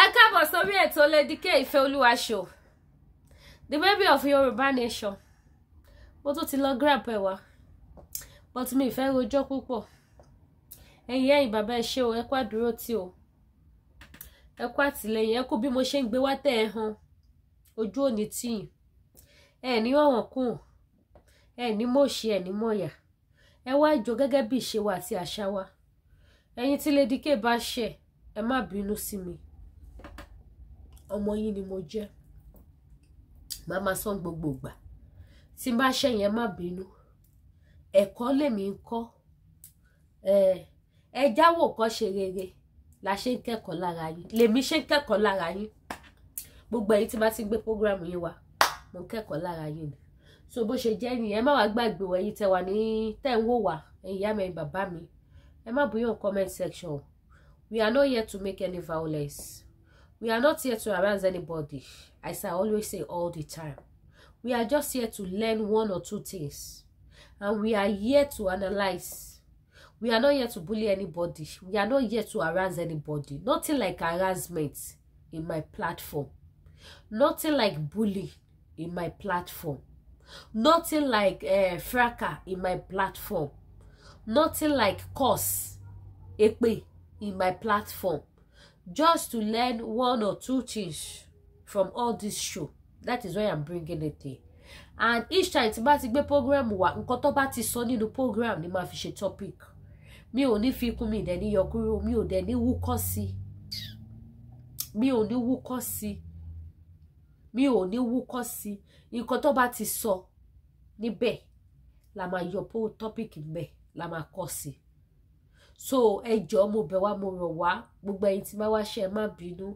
Ẹ káàbọ̀ sórí ètò Lady K Ìfẹ́olúwa show, the baby of Yorùbá nation. Mo tún ti lọ grab ẹ wá, but mi fẹ́ rojọ́ púpọ̀. Ẹ̀yin bàbá ẹ ṣé o, ẹ kú àdúró tí o. Ẹ kú àtìlẹ́yìn, ẹ kú bí mo ṣe ń gbé wá tẹ́ ẹ hàn. Ojú òní tì yín. Ẹ ní ọ̀wọ̀n kùn. Ẹ ní mọ̀ọ́ṣì, ẹ ní mọ̀ọ́yà. Ẹ wá jọ gẹ́gẹ́ bí ìṣe wa àti àṣà wa. Ẹ̀yin tí Lady K bá ṣẹ̀, ẹ má bínú sí mi. Ọmọ yín ni mo jẹ́. Màmá sán gbogbo ìgbà. Tí n bá ṣẹ̀ yẹn, má bínú. Ẹ̀kọ́ lèmi ń kọ́. Ẹ jáwọ́ kọ́ ṣe rere. La ṣe ń kẹ́kọ̀ọ́ lára yín. Lèmi ṣe ń kẹ́kọ̀ọ́ lára yín. Gbogbo ẹ̀yin tí bá ti gbé program yín wá, mo ń kẹ́kọ̀ọ́ lára yín ni. So bó ṣe jẹ́ nìyẹn, ẹ má wá gbàgbé wọ ẹ̀yin tẹ́ wà ní tẹ́ ń wò wá, ẹ̀yin ìyá mi, ẹ̀yin bàbá mi. Ẹ má bóyá on comment section. We are not here to make any violence. We are not here to harass anybody. As I always say all the time. We are just here to learn one or two things. And we are here to analyze. We are not here to bully anybody. We are not here to harass anybody. Nothing like harassment in my platform. Nothing like bullying in my platform. Nothing like fracas in my platform. Nothing like curse, epe, in my platform. Just to learn one or two things from all this show. That is why I'm bringing it here. And each time tí bá ti gbé program wá, nǹkan tó bá ti sọ nínú program ni máa fi ṣe topic. Mi ò ní fi kún, mi dẹ̀ ní yọ kúrò, mi ò dẹ̀ ní wúkọ́ sí. Mi ò ní wúkọ́ sí. Mi ò ní wúkọ́ sí. Nǹkan tó bá ti sọ níbẹ̀ la máa yọ topic níbẹ̀, la máa kọ sí. So ẹ jọ̀ọ́, mo bẹ̀ wá, mo rọ̀ wá, gbogbo ẹ̀yin tí bá wá ṣe, ẹ má bínú.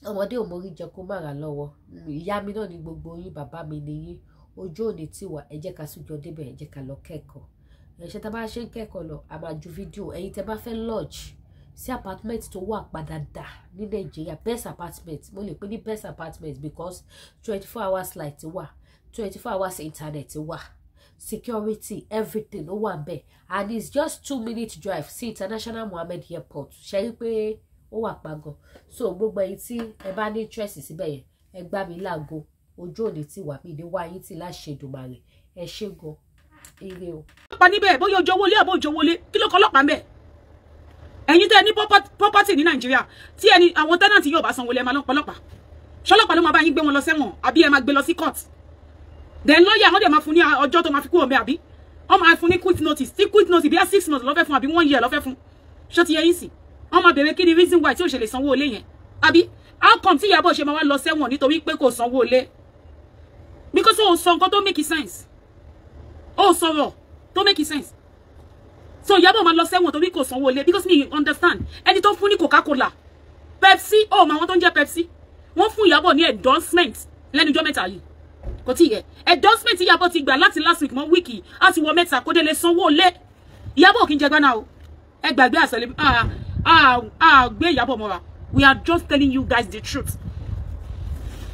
Ọmọdé ò mórí jẹ kó má ra lọ́wọ́. Ìyá mi náà ni gbogbo yín, bàbá mi ni yín. Ojú òní tí wà, ẹ jẹ́ ká súnjọ débẹ̀, ẹ jẹ́ ká lọ kẹ́kọ̀ọ́. Ṣé tá bá ṣe ń kẹ́kọ̀ọ́ lọ, a máa ju fídíò. Ẹ̀yin tẹ́ bá fẹ́ lodge sí apartment tó wà padà dà ní Nàìjíríà, best apartment. Mo lè pè ní best apartment because 24 hours light wà, 24 hours internet wà, security, everything ó wà ńbẹ̀. And it's just 2-minute drive sí International Mohammed Airport. Ṣé rí pé ó wà pàgọ́. So gbogbo ẹ̀yin tí ẹ bá ní interest síbẹ̀ yẹn, ẹ gbá mi láago. Ojú òní tí wà mí ní wá yín tí láṣẹ Èdùmàrè. Ẹ ṣé gan. Ire o. Pa níbẹ̀ bóyá ojo wọlé àbó ojo wọlé, kí ló kọ ọlọ́pàá ńbẹ̀? Ẹ̀yin tẹ́ ní property ní Nàìjíríà, tí ẹni àwọn tenant yóò bá sanwó lé máa lọ pọlọ́pàá. Ṣọlọ́pàá ló máa bá yín gbé wọn lọ sẹ́wọ̀n àbí ẹ máa gbé lọ sí court. Then lawyer wọ́n dẹ̀ máa fún ní ọjọ́ tó máa fi kúrò ńbẹ̀ àbí? Wọ́n máa fún ní quick notice. Tí quick notice bí 6 months ló fẹ́ fún àbí 1 year ló fẹ́ fún. Ṣó ti yé yín sí? Wọ́n máa bẹ̀rẹ̀ kí ni reason why tí ó ṣe lè sanwó ilé yẹn. Àbí how come tí Ìyábọ̀ ṣe máa wá lọ sẹ́wọ̀n nítorí pé kò sanwó ilé? Because ó sọ nǹkan tó make sense. Ó sọ̀rọ̀ tó make sense. So Ìyábọ̀ máa lọ sẹ́wọ̀n torí kò sanwó ilé because me understand. Ẹni tó fún ní Coca-Cola, Pepsi, ó máa wọn tó ń jẹ́ Pepsi. Wọ́n fún Ìyábọ̀ ní endorsement lẹ́nu ọjọ́ mẹ́ta yìí. Kò tí yẹ. Endorsement Ìyábọ̀ ti gbà láti last week mọ́ wíìkì àti wọ mẹ́ta kó dé lè sanwó ilé. Ìyábọ̀ kì í jẹ gbáná o. Ẹ gbàgbé àṣẹlẹ̀ gbé Ìyábọ̀ mọ́ra. We are just telling you guys the truth.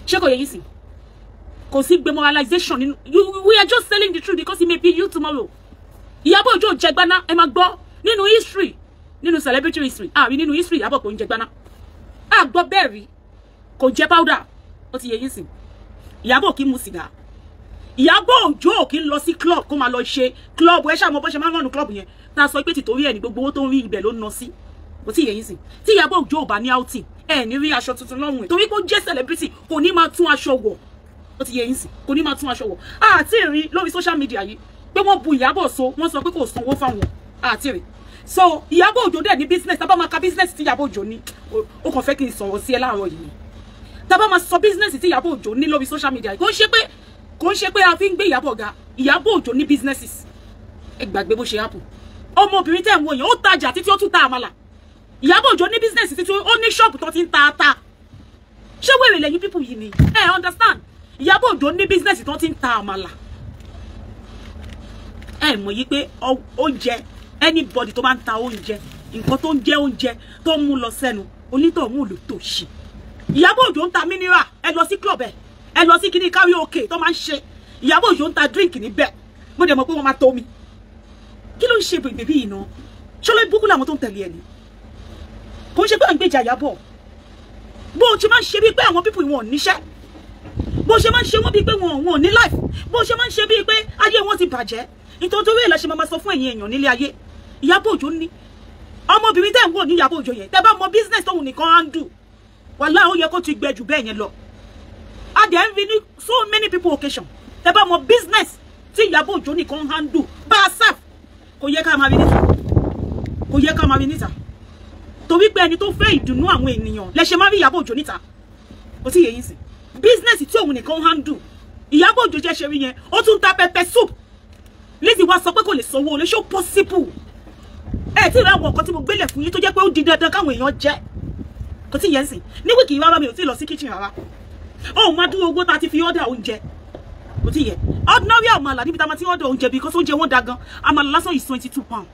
Ṣé kò yẹ yín sí? Kò sí demoralization nínú. We are just telling the truth because it may be you tomorrow. Ìyábọ̀ Òjó jẹ gbáná, ẹ máa gbọ́ nínú history, nínú celebrity history. Àbí nínú history Ìyábọ̀ kò ń jẹ gbáná. A gbọ́ bẹ́ẹ̀ rí. Kò jẹ powder. Ó ti yẹ yín sí. Ìyábọ̀ kì í mu sìgá. Ìyábọ̀ Òjó kì í lọ sí club kó máa lọ ṣe club. Ẹ ṣá mọ̀ bó ṣe máa ń run club yẹn. Ta sọ pé títorí ẹ̀ ní gbogbo owó tó ń rí ibẹ̀ ló ń ná sí. Kò tí yẹ yín sí. Tí Ìyábọ̀ Òjó bá ní outing, ẹ ní rí aṣọ tuntun lọ́rùn ẹ̀. Torí pé ó jẹ́ celebrity, kò ní máa tún aṣọ wọ̀. Ó ti yẹ yín sí. Kò ní máa tún aṣọ wọ̀. Àti rí lórí social media yìí pé wọ́n bu Ìyábọ̀ so, wọ́n sọ pé kò sanwó fáwọn. Àti rí. So Ìyábọ̀ Òjó dẹ̀ ní business, tá bá máa ka business tí Ìyábọ̀ Òjó ní. Ó kàn fẹ́ kí n sọ̀rọ̀ sí ẹ láàárọ̀ yìí. Tá bá máa sọ business tí Ìyábọ̀ Òjó ní lórí social media, kò ń ṣe pé a fi ń gbé Ìyábọ̀ ga. Ìyábọ̀ Òjó ní businesses. Ẹ gbàgbé bó ṣe happen. Ọmọbìnrin tẹ́ ń wò yẹn ó tajà títí ó tún ta àmàlà. Ìyábọ̀ Òjó ní business títí ó ní shop tó ti ń ta ata. Ṣé wèrè lẹ́yìn people yìí ni? Ẹ understand? Ìyábọ̀ Òjó ní business tó ti ń ta àmàlà. Ẹ mọ̀ yí pé oúnjẹ anybody tó bá ń ta oúnjẹ, nǹkan tó ń jẹ oúnjẹ tó ń mú lọ sẹ́nu, onítọ̀hún ló tó ṣe. Ìyábọ̀ Òjó ń ta mineral, ẹ lọ sí club ẹ lọ sí kíní karaoke tó máa ń ṣe. Ìyábọ̀ Òjó ń ta drink níbẹ̀. Mo dẹ̀ mọ̀ pé wọ́n máa tó mi. Kí ló ń ṣe bèbí yìí náà? Ṣé ló ń búkú làwọn tó ń tẹ̀lé ẹ ni? kò ń ṣe pé à ń gbèjà Ìyábọ̀ bó o ṣe máa ń ṣe bíi pé àwọn people wọn ò níṣẹ́ bó o ṣe máa ń ṣe wọ́n bíi pé wọn ò ní life bó o ṣe máa ń ṣe bíi pé ayé wọn ti bàjẹ́ nítorí èèlà ṣe máa sọ fún ẹ̀yin èèyàn nílé ayé Ìyábọ̀ Òjó ní ọmọbìnrin tẹ́ ń wò ní Ìyábọ̀ Òjó yẹn tẹ́ bá mọ business tóun nìkan handle wàláhì ó yẹ kó ti gbẹ jù bẹ́ẹ̀ yẹn lọ a dẹ̀ ń rí ní so many people occasion tẹ́ bá mọ business tí Ìyábọ̀ Òjó nìkan handle bá a serve kò yẹ ká máa rí níta kò yẹ ká máa rí níta torí pé ẹni tó fẹ́ ìdùnnú àwọn ènìyàn lẹ ṣe máa rí Ìyábọ̀ Òjó níta kò sí yẹn sí business tí òun nìkan handle Ìyábọ̀ Òjó jẹ́ ṣe rí yẹn ó tún ta pẹpẹ soup Lizzy wá sọ pé kò lè sanwó olè ṣó possible ẹ tí ìràwọ̀ ọkọ tí mo gbélé fún yín tó jẹ́ pé ó di dandan káwọn èèyàn jẹ kò tí yẹn sìn ní wíìkì rárá mi ò tí lọ sí kitchen rárá ó máa dúró owó tá a ti fi order oúnjẹ kò tí yẹ ordinary àmàlà níbi tá a máa ti order oúnjẹ because oúnjẹ wọn da gan àmàlà lásán is 22 pounds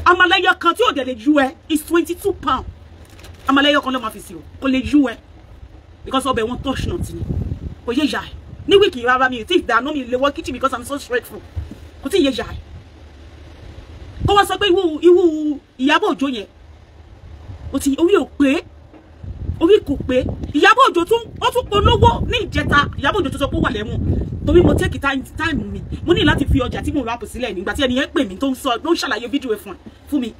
àmàlà ẹyọ kan tí ò dẹ̀ lè yú ẹ is 22 pounds àmàlà ẹyọ kan ló máa fi sí o kò lè yú ẹ because ọbẹ̀ wọn touch not ni kò yẹ yà ẹ ní wíìkì rárá mi ò tí ì dáná mi lè wọ kitchen because I'm so straightful kò tí yẹ yà ẹ kó wá sọ pé ìwú Ìyábọ̀ Òjó yẹn ó ti orí ò pé orí kò pé Ìyábọ̀ Òjó ó tún polówó ní ìjẹta Ìyábọ̀ Òjó tó sọ pé ó wà lẹ́wọ̀n torí mo take time mi mo ní láti fi ọjà tí mo rap sílẹ̀ nígbà tí ẹni yẹn pè mí tó ń ṣàlàyé fídíò ẹ̀ fún mi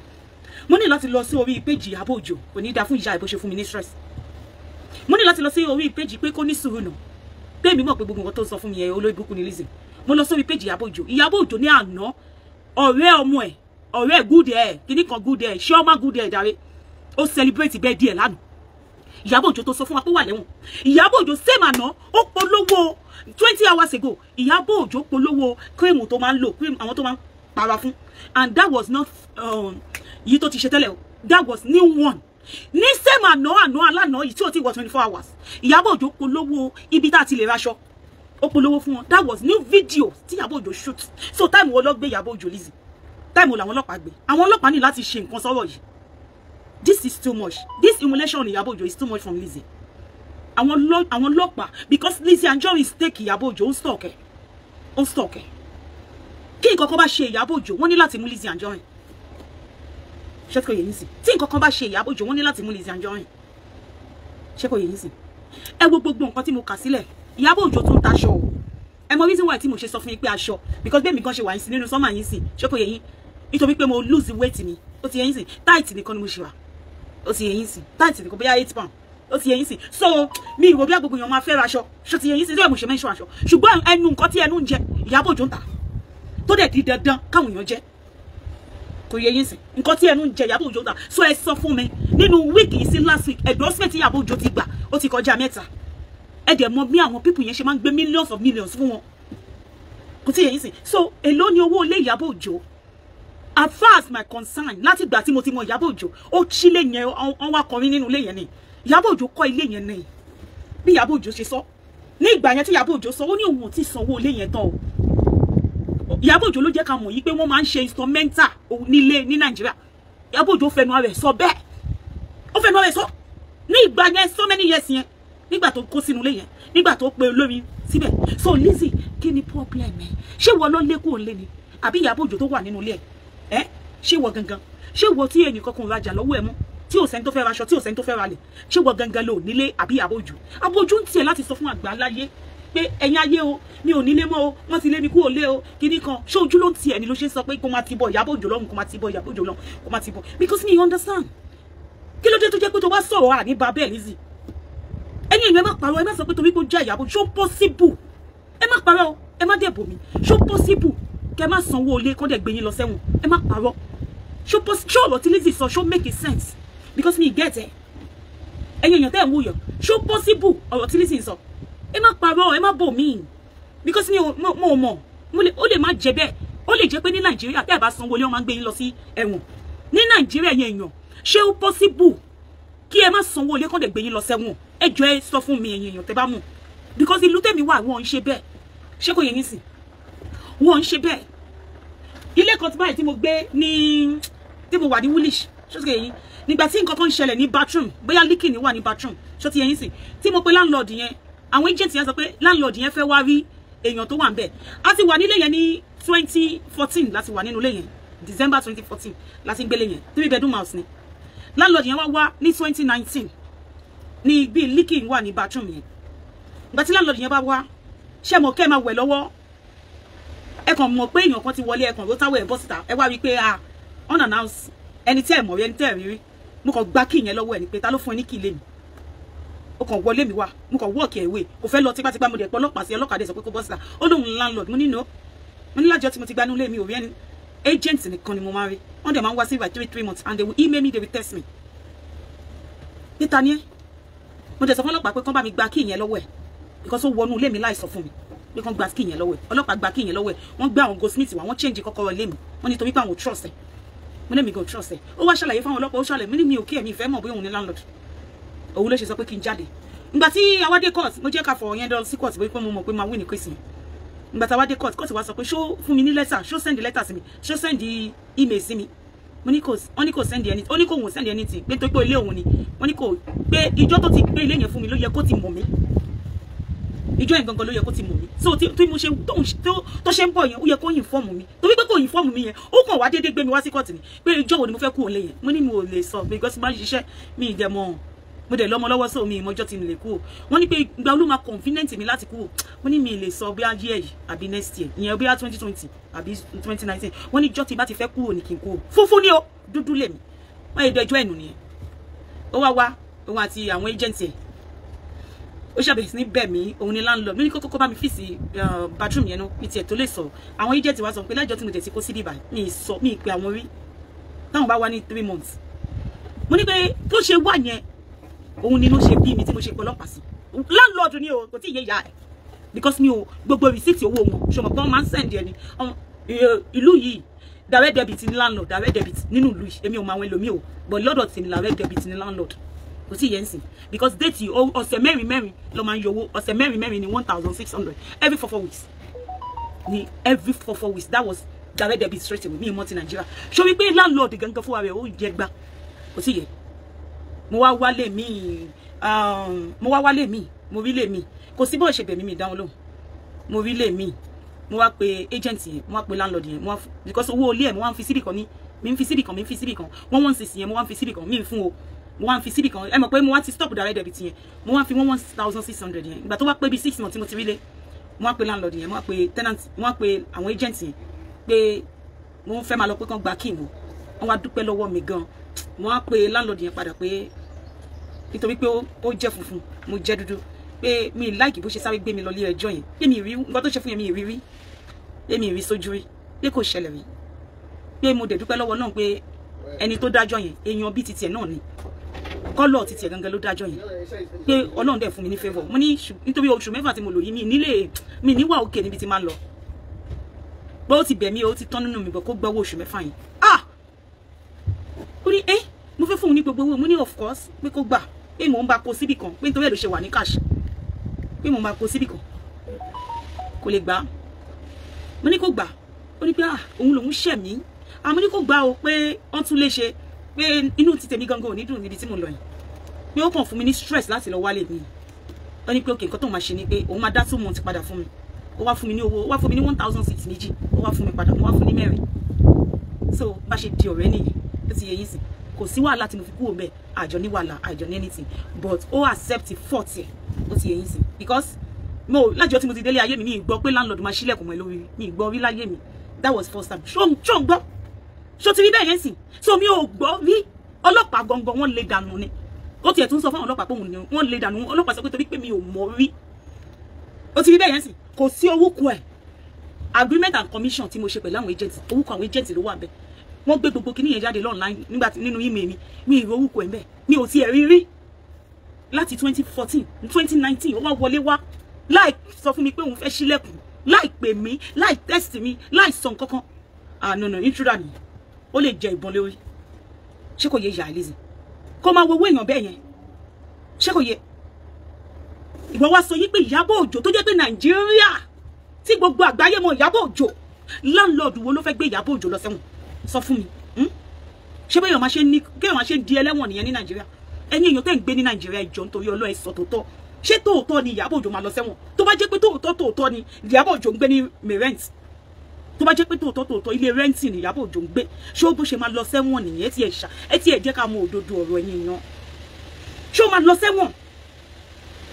mo ní láti lọ sí orí péjì Ìyábọ̀ Òjó kò ní dá fún ìyá ẹ̀ bó ṣe fún mi ní stress mo ní láti lọ sí orí péjì pé kó ní sùúrù nà pé mi mọ̀ pé gbogbo nǹkan tó ń sọ fún mi ẹ̀ olórí burúkú ni Lizzy mo lọ sórí péjì Ìyábọ̀ Òjó ní àná ọ̀rẹ́ ọmọ ẹ̀ ọ̀rẹ́ good ẹ̀ kíní kan good ẹ̀ ṣé ọmọ good ẹ̀ dáre ó celebrate birthday ẹ̀ lánàá Ìyábọ̀ Òjó tó sọ fún wa pé wà lẹ́wọ̀n Ìyábọ̀ Òjó same àná ó polówó 20 hours ago Ìyábọ̀ Òjó polówó cream tó máa ń lò cream àwọn tó máa ń para fún and that was not yìí tó ti ṣe tẹ́lẹ̀ o that was new one ní same àná alánà yìí tí ó ti wọ 24 hours Ìyábọ̀ Òjó polówó ibi tá a ti lè raṣọ ó polówó fún wọn that was new video tí Ìyábọ̀ Òjó shoot so time wo ló gbé Ìyábọ̀ Òjó Lizzy time wo làwọn ọlọ́pàá gbé àwọn ọlọ́pàá ní láti ṣe nǹkan sọ́rọ̀ yìí this is too much this humiliation on Ìyábọ̀ Òjó is too much from Lizzy àwọn ọlọ́pàá because Lizzy Anjorin stake Ìyábọ̀ Òjó ó stalk ẹ̀ kí nǹkan kan bá ṣe Ìyábọ̀ Òjó wọ́n ní láti mú Lizzy Anjorin ṣé kò yé yín sí tí nǹkan kan bá ṣe Ìyábọ̀ Òjó wọ́n ní láti mú Lizzy Anjorin ṣé kò yé yín sí ẹ wo gbogbo nǹkan tí mo kà sílẹ̀ Ìyábọ̀ Òjó tún taṣọ o ẹ mọ reason why tí mo ṣe sọ fún yín pé aṣọ because bẹ́ẹ̀ mi gan ṣe wà yín sí nínú sọ́mà yín sí ṣé kò yé yín nítorí pé mo lose weight mi ó ti yé yín sí tight nìkan ni mo ṣe wà ó ti yé yín sí tight nìkan bóyá 8 pounds ó ti yé yín sí so mi ìwò bí gbogbo èèyàn máa fẹ́ ra aṣọ ṣó ti yé yín sí tó mo ṣe mention aṣọ ṣùgbọ́n ẹnu nǹkan tí ẹnu ń jẹ Ìyábọ̀ Òjó ń tà tó dẹ̀ di dandan káwọn èèyàn jẹ kò yé yín sí nǹkan tí ẹnu ń jẹ Ìyábọ̀ Òjó ń tà so ẹ sọ fún mi nínú week yìí sí last week endorsement tí Ìyábọ̀ Òjó ti gbà ó ti kọjá 3 ẹ dẹ̀ mọ̀ bí àwọn people yẹn ṣe máa ń gbé millions of millions fún wọn kò tí yé yín sí so èló ni owó ilé Ìyábọ̀ Òjó as far as my concern láti ìgbà tí mo ti mọ Ìyábọ̀ Òjó ó chílé yẹn wọ́n wá kọrin nínú ilé yẹn ni Ìyábọ̀ Òjó kọ́ ilé yẹn ni bí Ìyábọ̀ Òjó ṣe sọ ní ìgbà yẹn tí Ìyábọ̀ Òjó sọ ó ní òun ò tí sanwó ilé yẹn tán o Ìyábọ̀ Òjó ló jẹ́ ká mọ̀ yí pé wọ́n máa ń ṣe instrumental nílé ní Nàìjíríà Ìyábọ̀ Òjó fẹnu ara rẹ̀ sọ bẹ́ẹ̀ ó fẹnu ara rẹ̀ sọ ní ìgbà yẹn so many years yẹn nígbà tó kó sínú ilé yẹn nígbà tó pe olórin síbẹ̀ so Lizzy kí ni problem ẹ ṣé wọ́n lọ lékún òun lé ni àbí Ìyábọ̀ Òjó tó wà nínú ilé ẹ ṣé wọ́n gangan ṣé wọ́n tí ẹnì kankan rajà lọ́wọ́ ẹ mú tí ò sẹ́ni tó fẹ́ raṣọ tí ò sẹ́ni tó fẹ́ ralẹ̀ ṣé wọ́n gangan lò nílé àbí Ìyábọ̀ Òjó ń tiẹ̀ láti sọ fún àgbà láyé pé ẹ̀yin ayé o mi ò nílé mọ́ o wọ́n ti lé mi kúrò lé o kíní kan ṣé ojú ló ń tiẹ̀ ni ló ṣe ń sọ pé kó máa ti bọ̀ Ìyábọ̀ Òjó lọ́rùn kó máa ti bọ̀ Ìyábọ̀ Òjó lọ́rùn kó máa ti bọ̀ because me understand kí ló dé tó jẹ́ pé tó bá sọ̀rọ̀ à ní babẹ́ Lizzy ẹ̀yin èèyàn ẹ má parọ́ ẹ má sọ pé torí kó jẹ́ Ìyábọ̀ ṣó possible ẹ má parọ́ ẹ má dẹ̀bò mi ṣó possible kẹ má sanwó ilé kó dẹ̀ gbé yín lọ sẹ́wọ̀n ẹ má parọ́ ṣó ọ̀rọ̀ tí Lizzy sọ ṣó make sense because me get ẹ ẹ̀yin èèyàn tẹ́ ẹ̀ ń wúyọ̀ ṣó possible ọ̀rọ̀ tí Lizzy sọ ẹ má parọ́ ẹ má bò mí because mi ò mọ̀ ó lè má jẹ bẹ́ẹ̀ ó lè jẹ́ pé ní Nàìjíríà tẹ́ ẹ bá sanwó ilé wọn máa ń gbé yín lọ sí ẹ̀wọ̀n ní Nàìjíríà yẹn èèyàn ṣé ó possible kí ẹ má sanwó ilé kó dẹ̀ gbé yín lọ sẹ́wọ̀n ẹ jọ ẹ sọ fún mi ẹ̀yin èèyàn tẹ́ bá mọ̀ because ìlú tèmi wà wọ́n ń ṣe bẹ́ẹ̀ ṣé kò yẹ yín sí wọ́n ń ṣe bẹ́ẹ̀ ilé kan tí báyìí tí mo gbé ní tí mo wà ní Woolwich ṣó ti yẹ yín nígbà tí nǹkan kan ṣẹlẹ̀ ní bathroom bóyá leaking wà ní bathroom ṣó ti yẹ yín sí tí mo pe landlord yẹn àwọn agent yẹn sọ pé landlord yẹn fẹ́ wá rí èèyàn tó wà ń bẹ̀ a ti wà nílé yẹn ní 2014 láti wà nínú ilé yẹn December 2014 láti gbélé yẹn 3 bedroom house ni landlord yẹn wá ní 2019 ní bí leaking wà ní bathroom yẹn ìgbà tí landlord yẹn bá wá ṣé mo kẹ́ máa wẹ̀ lọ́wọ́ ẹ kàn mọ̀ pé èèyàn kan ti wọlé ẹ kàn ló táwọ̀ ẹ̀ bọ́ síta ẹ wá wí pé unannounced ẹni tí ẹ mọ̀ rí ẹni tí ẹ rí mo kàn gba kí yẹn lọ́wọ́ ẹ ní pé ta ló fún ẹ ní kí ilé mi ó kàn wọlé mi wá mo kàn walk away kò fẹ́ lọ tipátipá mo dẹ̀ pọ̀ ọlọ́pàá sí ọlọ́kadà sọ pé kó bọ́ síta ó lóun landlord mo ní no mo ní lájọ́ tí mo ti gbanú ilé mi ò rí ẹni agent nìkan ni mo máa rí wọ́n dẹ̀ máa ń wá sí by 3 months and they will email me, they will test me níta ni ẹ mo dẹ̀ sọ fún ọlọ́pàá pé kán bá mi gba kí yẹn lọ́wọ́ ẹ̀ because ó wọnú ilé mi láì sọ fún mi pé kán gba kí yẹn lọ́wọ́ ẹ̀ ọlọ́pàá gba kí yẹn lọ́wọ́ ẹ̀ wọ́n gbé àwọn goldsmith wá wọ́n change kọ́kọ́rọ́ ilé mi wọ́n nítorí pé àwọn ò trust ẹ̀ mo ní mi go trust ẹ̀ ó wá ṣàlàyé fáwọn ọlọ́pàá ó ṣàlàyé mo ní mi ò kí ẹ̀mí ìfẹ́ mọ̀ bóyá òun ní landlord òun ló ṣe sọ pé kí n jáde ìgbà tí awádé court mo jẹ́ ká fọ yẹn lọ sí court bóyá pé mo mọ̀ pé máa win ní case yẹn ìgbà tí awádé court wá sọ pé ṣó fún mi ní letter ṣó send letter sí mi ṣó send email sí mi mo ní kò send anything ó ní kò wọ́n send anything pé tó pé ilé òun ni wọ́n ní kò pé ìjọ tó ti gbé ilé yẹn fún mi ló yẹ kó ti mọ̀ mí ìjọ yẹn gangan ló yẹ kó ti mọ̀ mí so tí mo ṣe tó ṣe ń bọ̀ yẹn ó yẹ kó inform mi torí pé kò inform mi yẹn ó kàn wá déédéé gbé mi wá sí court ni pé ìjọ wo ni mo fẹ́ kú òun lé yẹn mo ní mi ò lè sọ because bá ṣiṣẹ́ mi ì dẹ̀ mọ̀ mo dẹ̀ lọ́mọ lọ́wọ́ sóò mi ìmọ̀jọ́ tí mi lè kú o wọ́n ní pé ìgbà olú máa convenient mi láti kú o wọ́n ní mi lè sọ bí ayé yìí àbí next year ìyẹn bí 2020 àbí 2019 wọ́n ní ìjọ́ tí bá ti fẹ́ kú o ní kí n kú o funfun ni o dúdú lèmi wọ́n yẹ dẹjọ́ ẹ̀nù nìyẹn ó wá òun àti àwọn agent ẹ̀ ó ṣàbẹ̀sí ní bẹ̀ mí òun ni landlord ló ní kókó bá mi fìsì bathroom yẹn náà ní tiẹ̀ tó lè sọ àwọn agent wa sọ pé lẹ́jọ́ tí mo tẹ̀ sí kó sí bíbá mi ì pé àwọn rí táwọn bá wá ní 3 months mo ní pé tó ṣe wà yẹn òun ni ló ṣe bí mi tí mo ṣe pọlọ́pàá sí landlord ni o kò tí ì yé ya ẹ̀ because mi ò gbogbo receipt owó wọn ṣọmọ pé wọ́n máa ń send ẹni ìlú yìí direct debit ni landlord direct debit nínú ìlú yìí èmi ò mọ àwọn ẹlòmíì o but lọ́dọ̀ tí ni direct debit ni landlord kò tí ì yẹn sìn because date yìí ọ̀sẹ̀ mẹ́rin ló máa ń yọ owó ọ̀sẹ̀ mẹ́rin ni 1,600 every 4 weeks ni every 4 weeks that was direct debit straight away mi ì mọ̀ ti Nàìjíríà ṣó wípé landlord gangan fún wa rẹ̀ ó jẹ gbá kò tí ì yẹ mo wá wálé mi mo rí lé mi kò sí bó ṣe bẹ̀ mí mi dáhùn lóhùn mo rí lé mi mo wá pe agent yẹn mo wá pe landlord yẹn mo wá because owó ilé ẹ̀ mo wá ń fi síbì kan ní mi ń fi síbì kan 116 yẹn mo wá ń fi síbì kan mi ń fún o mo wá ń fi síbì kan ẹ mọ̀ pé mo wá ti stop direct debit yẹn mo wá ń fi 1,600 yẹn ìgbà tó wá pé bí 6 months tí mo ti rí lé mo wá pe landlord yẹn mo wá pe tenant mo wá pe àwọn agent yẹn pé mo fẹ́ máa lọ pé kán gba kí wọ́n wá dúpẹ́ lọ́wọ́ mi gan mo wá pe landlord yẹn padà pé nítorí pé ó jẹ́ funfun mo jẹ́ dúdú pé mi like bó ṣe sáré gbé mi lọ ilé ẹjọ́ yẹn pé mi rí nǹkan tó ṣe fún yẹn mi rí pé mi rí sójú rí pé kò ṣẹlẹ̀ rí pé mo dẹ̀ dúpẹ́ lọ́wọ́ náà pé ẹni tó dájọ́ yẹn èèyàn bíi titiẹ̀ náà ni kọ́lọ̀ titiẹ̀ gangan ló dájọ́ yẹn pé Ọlọ́run dẹ̀ fún mi ní favour mo ní nítorí oṣù mẹ́fà tí mo lò yìí mi níwà òkè níbi tí máa ń lọ pé ó ti bẹ̀ mí ó ti tán nínú mi bọ̀ kó gbọ́ owó oṣù mẹ́fà yẹn ó ní mo fẹ́ fún un ní gbogbo owó mo ní of course pé kó gbà pé mò ń bá kó síbì kan pé nítorí ẹ̀ ló ṣe wà ní cash pé mò ń bá kó síbì kan kò lè gbà mo ní kó gbà ó ní pé òun lòún ṣẹ̀ mí mo ní kó gbà o pé wọ́n tún lè ṣe pé inú ti tèmi gangan ò ní dùn níbi tí mo lọ yìí pé ó kàn fún mi ní stress láti lọ wálé mi ó ní pé òkè nǹkan tó máa ṣe ni pé òun máa dá 2 months padà fún mi ó wá fún mi ní owó ó wá fún mi ní 1,006 méjì ó wá fún mi padà mo wá fún ní mẹ́rin so bá ṣe di ọ̀rẹ́ nìyí ó ti yẹ yín sí kò sí wàhálà tí mo fi kúrò bẹ́ẹ̀ àjọ ní wàhálà àjọ ní anything but ó accept fault ẹ̀ ó ti yẹ yín sí because mo lájọ tí mo ti délé ayé mi ní ìgbọ́ pé landlord máa ṣílẹ̀kùn mọ́ ẹ lórí mi ìgbọ́ rí láyé mi that was first time ṣó ń gbọ́ ṣó ti rí bẹ́ẹ̀ yẹn sì so mi ò gbọ́ rí ọlọ́pàá gangan wọ́n lè dànù ni ó tiẹ̀ tún sọ fún àwọn ọlọ́pàá pé wọ́n lè dànù ọlọ́pàá sọ pé torí pé mi ò mọ̀ rí ó ti rí bẹ́ẹ̀ yẹn sì kò sí orúkọ ẹ̀ agreement and commission tí mo ṣe pẹ̀lú àwọn agent orúkọ àwọn agent ló wà bẹ́ẹ̀ wọ́n gbé gbogbo kíní yẹn jáde online nígbà tí nínú email mi ì orúkọ ẹ̀ bẹ́ẹ̀ mi ò tiẹ̀ rí láti 2014 2019 ó wá wọlé wá láì sọ fún mi pé òun fẹ́ ṣílẹ̀kùn láì pè mí láì test mi láì sọ nǹkankan no intruder ni ó lè jẹ ìbọn lórí ṣé kò yẹ ìyá Lizzy kó máa wo owó èèyàn bẹ́ẹ̀ yẹn ṣé kò yẹ ìwọ wá sọ yí pé Ìyábọ̀ Òjó tó jẹ́ pé Nàìjíríà tí gbogbo àgbáyé mọ̀ Ìyábọ̀ Òjó landlord wo ló fẹ́ gbé Ìyábọ̀ Òjó lọ sẹ́wọ̀n sọ fún mi ṣé bẹ́ẹ̀ máa ṣe ní kéèyàn máa ṣe di ẹlẹ́wọ̀n nìyẹn ní Nàìjíríà ẹ̀yin èèyàn tẹ́ ń gbé ní Nàìjíríà ìjọ nítorí Ọlọ́run ẹ sọ tòótọ́ ṣé tòótọ́ ni Ìyábọ̀ Òjó máa lọ sẹ́wọ̀n tó bá jẹ́ pé tòótọ́ ni Ìyábọ̀ Òjó ń gbé ní Merrent tó bá jẹ́ pé tòótọ́ ilé rẹ́ǹtì ni Ìyábọ̀ Òjó ń gbé ṣé ó bó ṣe máa lọ sẹ́wọ̀n nìyẹn ẹ ti ẹ̀ jẹ́ ká mọ òdodo ọ̀rọ̀ ẹ̀yin yan ṣé ó máa lọ sẹ́wọ̀n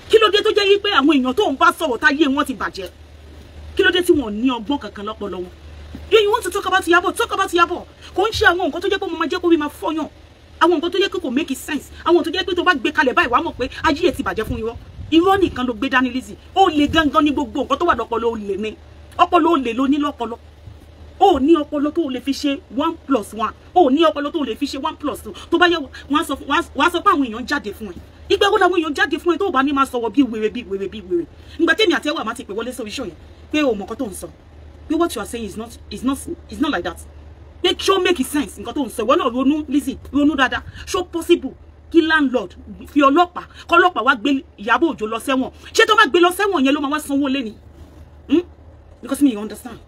kí ló dé tó jẹ́ yí pé àwọn èèyàn tó ń bá sọ̀rọ̀ táyé wọn ti bàjẹ́ kí ló dé tí wọn ní ọgbọ́n kankan lọ́pọlọ wọn you want to talk about Ìyábọ̀ kò ń ṣe àwọn nǹkan tó jẹ́ pé mo máa jẹ́ kó rí máa fọyàn àwọn nǹkan tó jẹ́ pé kò make sense àwọn tó jẹ́ pé tó bá gbé kalẹ̀ báyìí wàá mọ̀ pé ayé ẹ̀ ti bàjẹ́ fún irọ́ nìkan ló gbé dání Lizzy ó lè gangan ní gbogbo nǹkan tó wà lọ́pọlọ ó lè ní ọpọlọ ó lè ló ní lọ́pọlọ ó ní ọpọlọ tó lè fi ṣe 1+1 ó ní ọpọlọ tó lè fi ṣe 1+2 tó bá yẹ wọ́n sọ pé àwọn èèyàn jáde fún ẹ ìgbà wo làwọn èèyàn jáde fún ẹ tó bá ní máa sọ̀rọ̀ bí wèrè nígbà tẹ́mi àti ẹwà máa ti pè wọlé sórí show yẹn pé o mọ̀ nǹkan tó ń sọ pé what you are saying is not like that pé show make sense nǹkan tó ń sọ ìwọ náà ronú Lizzy ronú dáadáa show possible kí landlord fi kọ́lọ́pàá wá gbé Ìyábọ̀ Òjó lọ sẹ́wọ̀n ṣé tó bá gbé lọ sẹ́wọ̀n yẹn ló máa wá sanwó lé ni because me you understand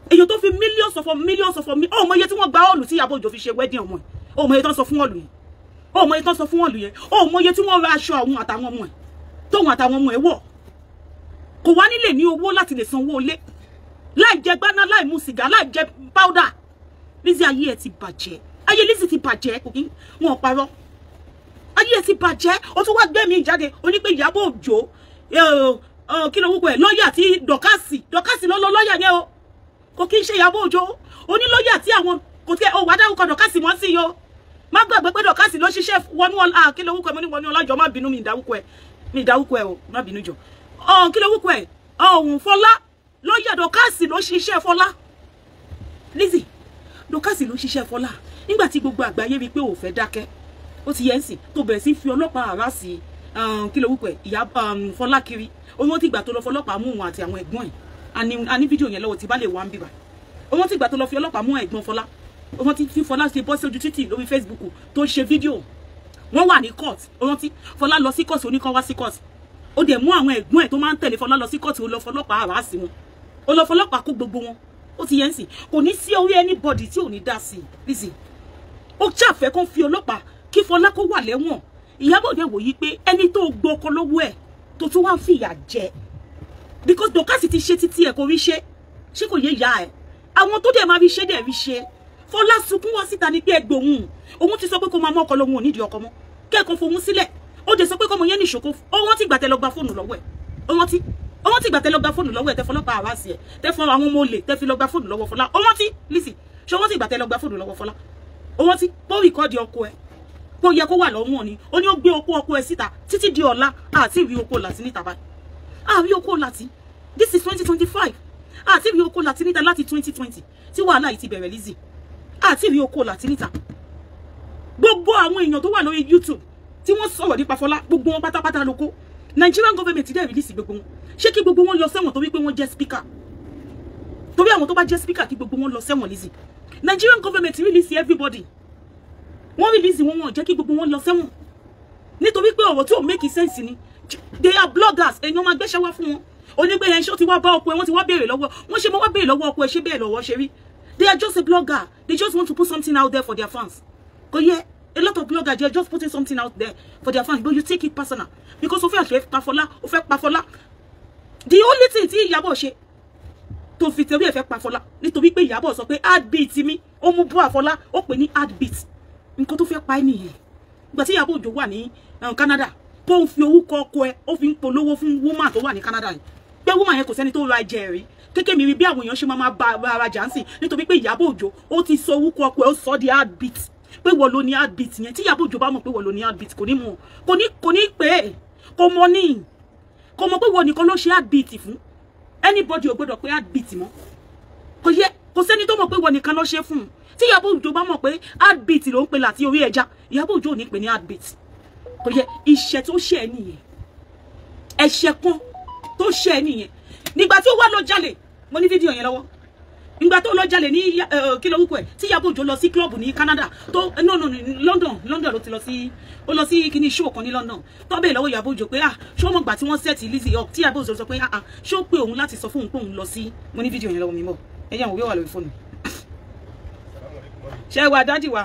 èyàn tó fi millions of ọmọ iye tí wọ́n gba ọ̀lù tí Ìyábọ̀ Òjó fi ṣe wedding ọmọ ẹ̀ ọmọ iye tó ń sọ fún ọ̀lù yẹn ọmọ iye tó ń sọ fún ọ̀lù yẹn ọmọ iye tí wọ́n ra aṣọ àwọn àtàwọn ọmọ ẹ̀ tóun àtàwọn ọmọ ẹ̀ wọ̀ kò wá nílé ní owó láti lè sanwó lé láì jẹ gbaná láì mu sìgá láì jẹ powder Lizzy ayé ẹ̀ ti bàjẹ́ ayé Lizzy ti bàjẹ́ kò kí wọn parọ́ ayé ẹ̀ ti bàjẹ́ ó tún wá gbé mi jáde ó ní pé Ìyábọ̀ Òjó kí ló wúkọ ẹ̀ lọ́ọ̀yà tí dọ̀kásì lọ́lọ́ lọ́ọ̀yà yẹn o kò kí ń ṣe Ìyábọ̀ Òjó onílọ́yà tí àwọn kò tí ó wà dárúkọ dọ̀kásì mọ́ sí yo má gbàgbé pé dọ̀kásì ló ṣiṣẹ́ wọnú ọlá kí ló wúkọ ẹ̀ mo ní wọnú ọlájọ má bínú mi ìdáwúkọ ẹ̀ o má bínú jọ kí ló wúkọ ẹ̀ ọ̀hún Fọlá lọ́yà dọ̀kásì ló ṣiṣẹ́ Fọlá Lizzy dọ̀kásì ló ṣiṣẹ́ Fọlá nígbà tí gbogbo àgbáyé rí pé ó fẹ́ dákẹ́ ó ti yẹn sì tó bẹ̀rẹ̀ sí fi ọlọ́pàá àrá sí kí ló wúkọ ẹ̀ ìyá Fọlá kiri owó tí ìgbà tó lọ fọlọ́pàá mú wọn àti àwọn ẹ̀gbọ́n ẹ̀ ani fídíò yẹn lọ́wọ́ tí bá lè wá ń bíbà owó tí ìgbà tó lọ fi ọlọ́pàá mú ẹ̀gbọ́n Fọlá owó tí fi Fọlá ṣe bọ́ sí ojú títì lórí Facebook tó ṣe fídíò wọ́n wà ní court owó tí Fọlá lọ sí court oníkan wá sí court ó dẹ̀ mú àwọn ẹ̀gbọ́n ẹ̀ tó máa ń tẹ̀lé Fọlá lọ sí court ó lọ fọlọ́pàá àrá sí wọn ó lọ fọlọ́pàá kó gbogbo wọn ó ti yẹn sì kò ní sí orí anybody tí ò ní dá sí Lizzy ó ṣàfẹ́ kó fi ọlọ́pàá kí Fọlá kó wà lẹ́wọ̀n Ìyábọ̀ dẹ̀ wò yí pé ẹni tó gbọ́kọ lọ́wọ́ ẹ̀ tó tún wá ń fìyà jẹ because dọ̀kásì ti ṣe títí ẹ̀ kò rí ṣe kò yé ìyá ẹ̀ àwọn tó dẹ̀ máa rí ṣe dẹ̀ rí ṣe Fọlá sunkún wá síta ní pé ẹgbòhun òun ti sọ pé kó máa mọ́ ọkọ lòun ò nídìí ọkọ mọ́ kẹ́ẹ̀kan fohun sílẹ̀ ó dẹ̀ sọ pé kọ́mọ yẹn ní ìṣòkò ọwọ́n ti gbà tẹ lọ gba fóònù lọ́wọ́ ẹ̀ ọwọ́n ti gbà tẹ lọ gba fóònù lọ́wọ́ ẹ̀ tẹ fọlọ́pàá àwá sí ẹ̀ tẹ fọ àwọn ọmọ olè tẹ fi lọ gba fóònù lọ́wọ́ Fọlá ọwọ́n ti Lizzy ṣé ọwọ́n ti gbà tẹ lọ gba fóònù lọ́wọ́ Fọlá ọwọ́n ti bó rìkọ́ọ̀dì ọkọ ẹ̀ bó yẹ kó wà lọ́wọ́ ni ó ní ó gbé ọkọ ẹ̀ síta títí di ọ̀la àti ìrí oko láti níta báyìí àrí oko láti this is 2025 àti ìrí oko láti níta láti 2020 tí wàhálà yìí ti bẹ̀rẹ̀ Lizzy àti ìrí oko láti níta gbogbo àwọn èèyàn tó wà lórí YouTube tí wọ́n sọ̀rọ̀ nípa Fọlá gbogbo wọn pátápátá lóko Nigerian government dẹ̀ release gbogbo wọn ṣé kí gbogbo wọn lọ sẹ́wọ̀n torí pé wọ́n jẹ́ speaker torí àwọn tó bá jẹ́ speaker kí gbogbo wọn lọ sẹ́wọ̀n Lizzy Nigerian government release everybody wọ́n release wọn jẹ́ kí gbogbo wọn lọ sẹ́wọ̀n nítorí pé ọ̀rọ̀ tí ò make sense ni they are bloggers èèyàn máa gbéṣẹ́ wá fún wọn onígbé yẹn ṣó ti wá bá ọkọ ẹ wọ́n ti wá béèrè lọ́wọ́ wọ́n ṣe mọ́ wá béèrè lọ́wọ́ ọkọ ẹ ṣé bẹ́ẹ̀ lọ́wọ́ ṣe rí they are just a blogger they just want to put something out there for their fans kò yẹ a lot of bloggers they are just putting something out there for their fans but you take it personal because o fẹ́ pa Fọlá the only thing tí Ìyábọ̀ ṣe tó fi torí ẹ̀ fẹ́ pa Fọlá nítorí pé Ìyábọ̀ sọ pé heartbeat mi ó mú bú Fọlá ó pè ní heartbeat nǹkan tó fẹ́ pa ẹ́ nìyẹn ìgbà tí Ìyábọ̀ Òjó wà ní Canada tó ń fi orúkọ ọkọ ẹ̀ ó fi ń polówó fún woman tó wà ní Canada yìí pé woman yẹn kò sẹ́ni tó ra ẹ̀jẹ̀ rí kékeré mi rí bí àwọn èèyàn ṣe máa bá ara jà ń sìn nítorí pé Ìyábọ̀ Òjó ó ti sọ orúkọ ọkọ ẹ̀ ó sọ di heartbeat pé wọ́n ló ní heartbeat yẹn tí Ìyábọ̀ Òjó bá mọ̀ pé wọ́n ló ní heartbeat kò ní mọ̀ kò ní pé kò mọ̀ ní kò mọ̀ pé wọ́n nìkan ló ṣe heartbeat fún anybody ò gbọ́dọ̀ pé heartbeat mọ́ kò yẹ kò sẹ́ni tó mọ̀ pé wọ́n nìkan ló ṣe fún un tí Ìyábọ̀ Òjó bá mọ̀ pé heartbeat ló ń pè láti orí ẹja Ìyábọ̀ Òjó ò ní pè ní heartbeat kò yẹ iṣẹ́ tó ṣe ẹ́ nìyẹn ẹ̀ṣẹ̀ kan tó ṣe ẹ́ nìyẹn nígbà tí ó wá lọ jalè mo ní fídíò yẹn lọ́wọ́ ìgbà tó lọ jalè ní kí ló wúkọ ẹ̀ tí Ìyábọ̀ Òjó lọ sí club ní Canada tó no London ló ti lọ sí kíní show kan ní London tó bẹ́ẹ̀ lọ́wọ́ Ìyábọ̀ Òjó pé ṣó mọ̀ gbà tí wọ́n set Lizzy up tí Ìyábọ̀ Òjó sọ pé ṣó pé òun láti sọ fóun pé òun lọ sí mo ní fídíò yẹn lọ́wọ́ mi mọ̀ ẹ̀yà òwe wà lórí fóònù ṣe wà dájì wa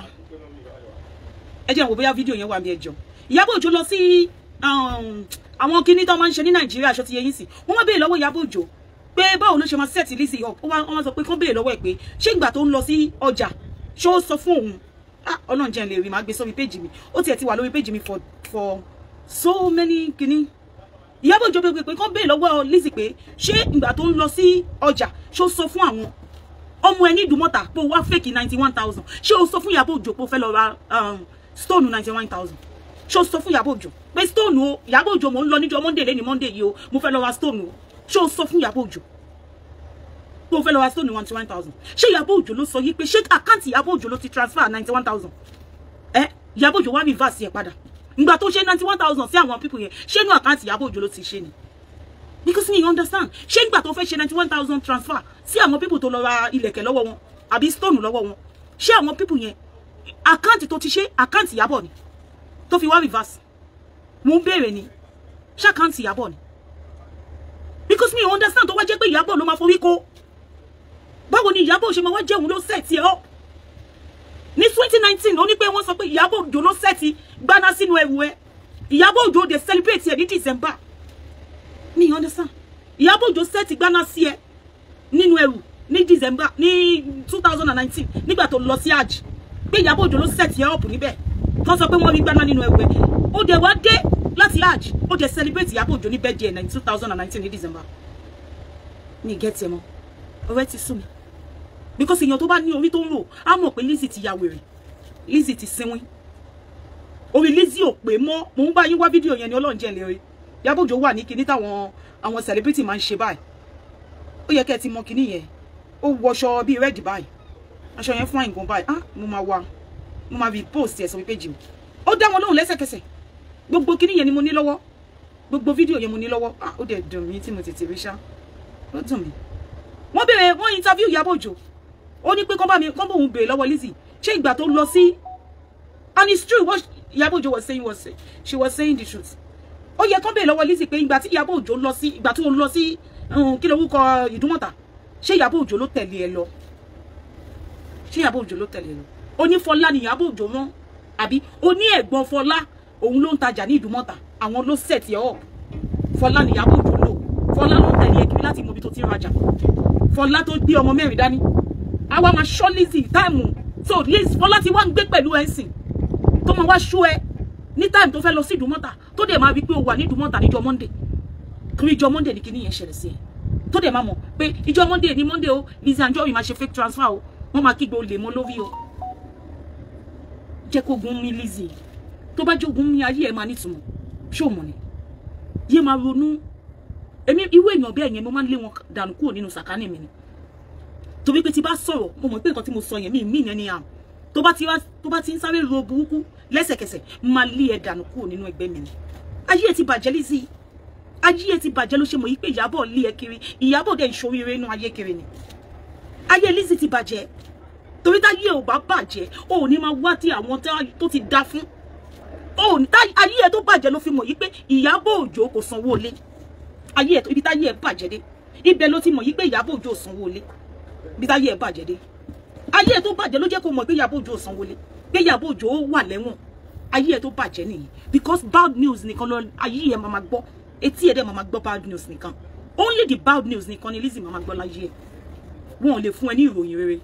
ẹ jẹ́ n wò bóyá fídíò yẹn wà bí ẹjọ́ Ìyábọ̀ Òjó lọ sí àwọn kíní tó máa ń ṣe ní Nàìjíríà aṣọ ti yẹ yín sí wọ́n wá béèrè lọ́wọ́ Ìyábọ̀ Òjó pé báwo ló ṣe máa set Lizzy up ó wá sọ pé kán béèrè lọ́wọ́ ẹ̀ pé ṣé ìgbà tó ń lọ sí ọjà ṣé ó sọ fún òun Ọlọ́run jẹ́ n lè rí máa gbé sórí page mi ó tiẹ̀ ti wà lórí page mi for so many kìíní Ìyábọ̀ Òjó pé kán béèrè lọ́wọ́ Lizzy pé ṣé ìgbà tó ń lọ sí ọjà ṣé ó sọ fún àwọn ọmọ ẹni Ìdúmọ̀tà pé ó wá fake 91,000 ṣé ó sọ fún Ìyábọ̀ Òjó pé ó fẹ́ lọ ra stone 91,000 ṣé ó sọ fún Ìyábọ̀ Òjó pé stone o Ìyábọ̀ Òjó mo ń lọ níjọ́ Monday lẹ́ni Monday yìí o mo fẹ́ lọ ra stone o ṣé ó sọ fún Ìyábọ̀ Òjó pé ó fẹ́ lọ ra stone 91,000 ṣé Ìyábọ̀ Òjó ló sọ yìí pé ṣé àkáǹtì Ìyábọ̀ Òjó ló ti transfer 91,000 Ìyábọ̀ Òjó wá reverse ẹ̀ padà ìgbà tó ṣe 91,000 sí àwọn people yẹn ṣé inú àkáǹtì Ìyábọ̀ Òjó ló ti ṣe ni because me understand ṣé ìgbà tó fẹ́ ṣe 91,000 transfer sí àwọn people tó lọ ra ilẹ̀kẹ̀ lọ́wọ́ wọn àbí stone lọ́wọ́ wọn ṣé àwọn people yẹn àkáǹtì tó ti ṣe àkáǹtì Ìyábọ̀ ni tó fi wá reverse mo ń béèrè ni ṣé àkáǹtì Ìyábọ̀ ni because me understand tó wá jẹ́ pé Ìyábọ̀ ló máa forí kó báwo ni Ìyábọ̀ ṣe máa wá jẹ́ òun ló set ẹ̀ ọ́ ní 2019 ó ní pé wọ́n sọ pé Ìyábọ̀ Òjó ló set gbaná sínú ẹrù ẹ̀ Ìyábọ̀ Òjó dey celebrate ẹ̀ ní December me understand Ìyábọ̀ Òjó set gbaná sí ẹ nínú ẹrù ní December ní 2019 nígbà tó lọ sí hajj pé Ìyábọ̀ Òjó ló set ẹ up níbẹ̀ tó sọ pé wọ́n rí gbaná nínú ẹrù ẹ̀ ó dẹ̀ wá dé láti hajj ó dẹ̀ celebrate Ìyábọ̀ Òjó ní birthday ẹ̀ 2019 ní December ní get ẹ mọ́ ọ̀rẹ́ ti sú mi because èèyàn tó bá ní orí tó ń rò á mọ̀ pé Lizzy ti ya wèrè Lizzy ti sinwin orí Lizzy ò pé mọ́ mò ń bá yín wá fídíò yẹn ní Ọlọ́run jẹ́ lè rí Ìyábọ̀ Òjó wà ní kinní táwọn àwọn celebrity máa ń ṣe báyìí ó yẹ kẹ́ ẹ ti mọ kinní yẹn ó wọṣọ bíi red báyìí aṣọ yẹn fún àìgàn báyìí mo máa repost ẹ̀ sórí page mi ó dá wọn lóhùn lẹ́sẹ̀kẹsẹ̀ gbogbo kinní yẹn ni mo ní lọ́wọ́ gbogbo fídíò yẹn mo ní lọ́wọ́ ó dẹ̀ dùn mí tí mo tètè rí ṣá ó dùn mí wọ́n béèrè wọ́n interview Ìyábọ̀ Òjó ó ní pé kán bóun béèrè lọ́wọ́ Lizzy ṣé ìgbà tó lọ sí and it's true what Ìyábọ̀ Òjó was saying she was saying the truth ó yẹ kán béèrè lọ́wọ́ Lizzy pé ìgbà tí Ìyábọ̀ Òjó lọ sí ìgbà tó lọ sí kí lorúkọ Ìdúmọ̀tà ṣé Ìyábọ̀ Òjó ló tẹ̀lé ẹ lọ ṣé Ìyábọ̀ Òjó ló tẹ̀lé ẹ lọ ó ní Fọlá ni Ìyábọ̀ Òjó rán àbí ó ní ẹ̀gbọ́n Fọlá òun ló ń tajà ní Ìdúmọ̀tà àwọn ló set ẹ up Fọlá ni Ìyábọ̀ Òjó lò Fọlá ló ń tẹ̀lé ẹ kiri láti mọ ibi tó ti rajà Fọlá tó gbé ọmọ mẹ́rin dání àwa máa ṣọ́ Lizzy táìmù so Lizzy Fọlá ti wá ń gbé pẹ̀lú ẹ̀sìn tó máa wá ṣọ́ ẹ ní táìmù tó fẹ́ lọ sí Ìdúmọ̀tà tó dẹ̀ máa rí pé o wà ní Ìdúmọ̀tà níjọ́ Monday kiri ìjọ́ Monday ní kíní yẹn ṣẹlẹ̀ sí ẹ tó dẹ̀ máa mọ̀ pé ìjọ́ Monday ní Monday o Lizzy Anjorin máa ṣe fake transfer o wọ́n máa kígbe olè mọ́ lórí o jẹ́ kó gun mi Lizzy tó bá jogun mi ayé ẹ̀ máa nítumọ̀ ṣó mọ̀ ni yé máa ronú èmi irú èèyàn bẹ́ẹ̀ yẹn mo máa ń lé wọn dànù kúrò nínú sàkánì mi ni torí pé tí bá sọ̀rọ̀ mo mọ̀ pé nǹkan tí mo sọ yẹn mi mí ní àrùn tó bá ti ń sáré ro burúkú lẹ́sẹ̀kẹsẹ̀ máa lé ẹ dànù kúrò nínú ẹgbẹ́ mi ni ayé ẹ ti bàjẹ́ Lizzy ayé ẹ ti bàjẹ́ ló ṣe mọ̀ yí pé Ìyábọ̀ lé ẹ kiri Ìyábọ̀ dẹ̀ ń ṣoríire inú ayé kiri ni ayé Lizzy ti bàjẹ́ torí táyé ò bá bàjẹ́ o ò ní máa wá tí àwọn tó ti dá fún o ò ní ayé ẹ tó bàjẹ́ ló fi mọ̀ yí pé Ìyábọ̀ Òjó kò sanwó lé ayé ẹ ibi táyé ẹ bàjẹ́ dé ibẹ̀ ló ti mọ̀ yí pé Ìyábọ̀ Òjó sanwó lé bí táyé ẹ bàjẹ́ dé ayé ẹ tó bàjẹ́ ló jẹ́ kó mọ̀ pé Ìyábọ̀ Òjó sanwó lé pé Ìyábọ̀ Òjó wà lẹ́wọ̀n ayé ẹ tó bàjẹ́ nìyí because bad news nìkan lọ ayé ẹ máa gbọ́ etí ẹ dẹ̀ máa gbọ́ bad news nìkan only the bad news nìkan ni Lizzy máa gbọ́ láyé ẹ wọn ò lè fún ẹ ní ìròyìn rere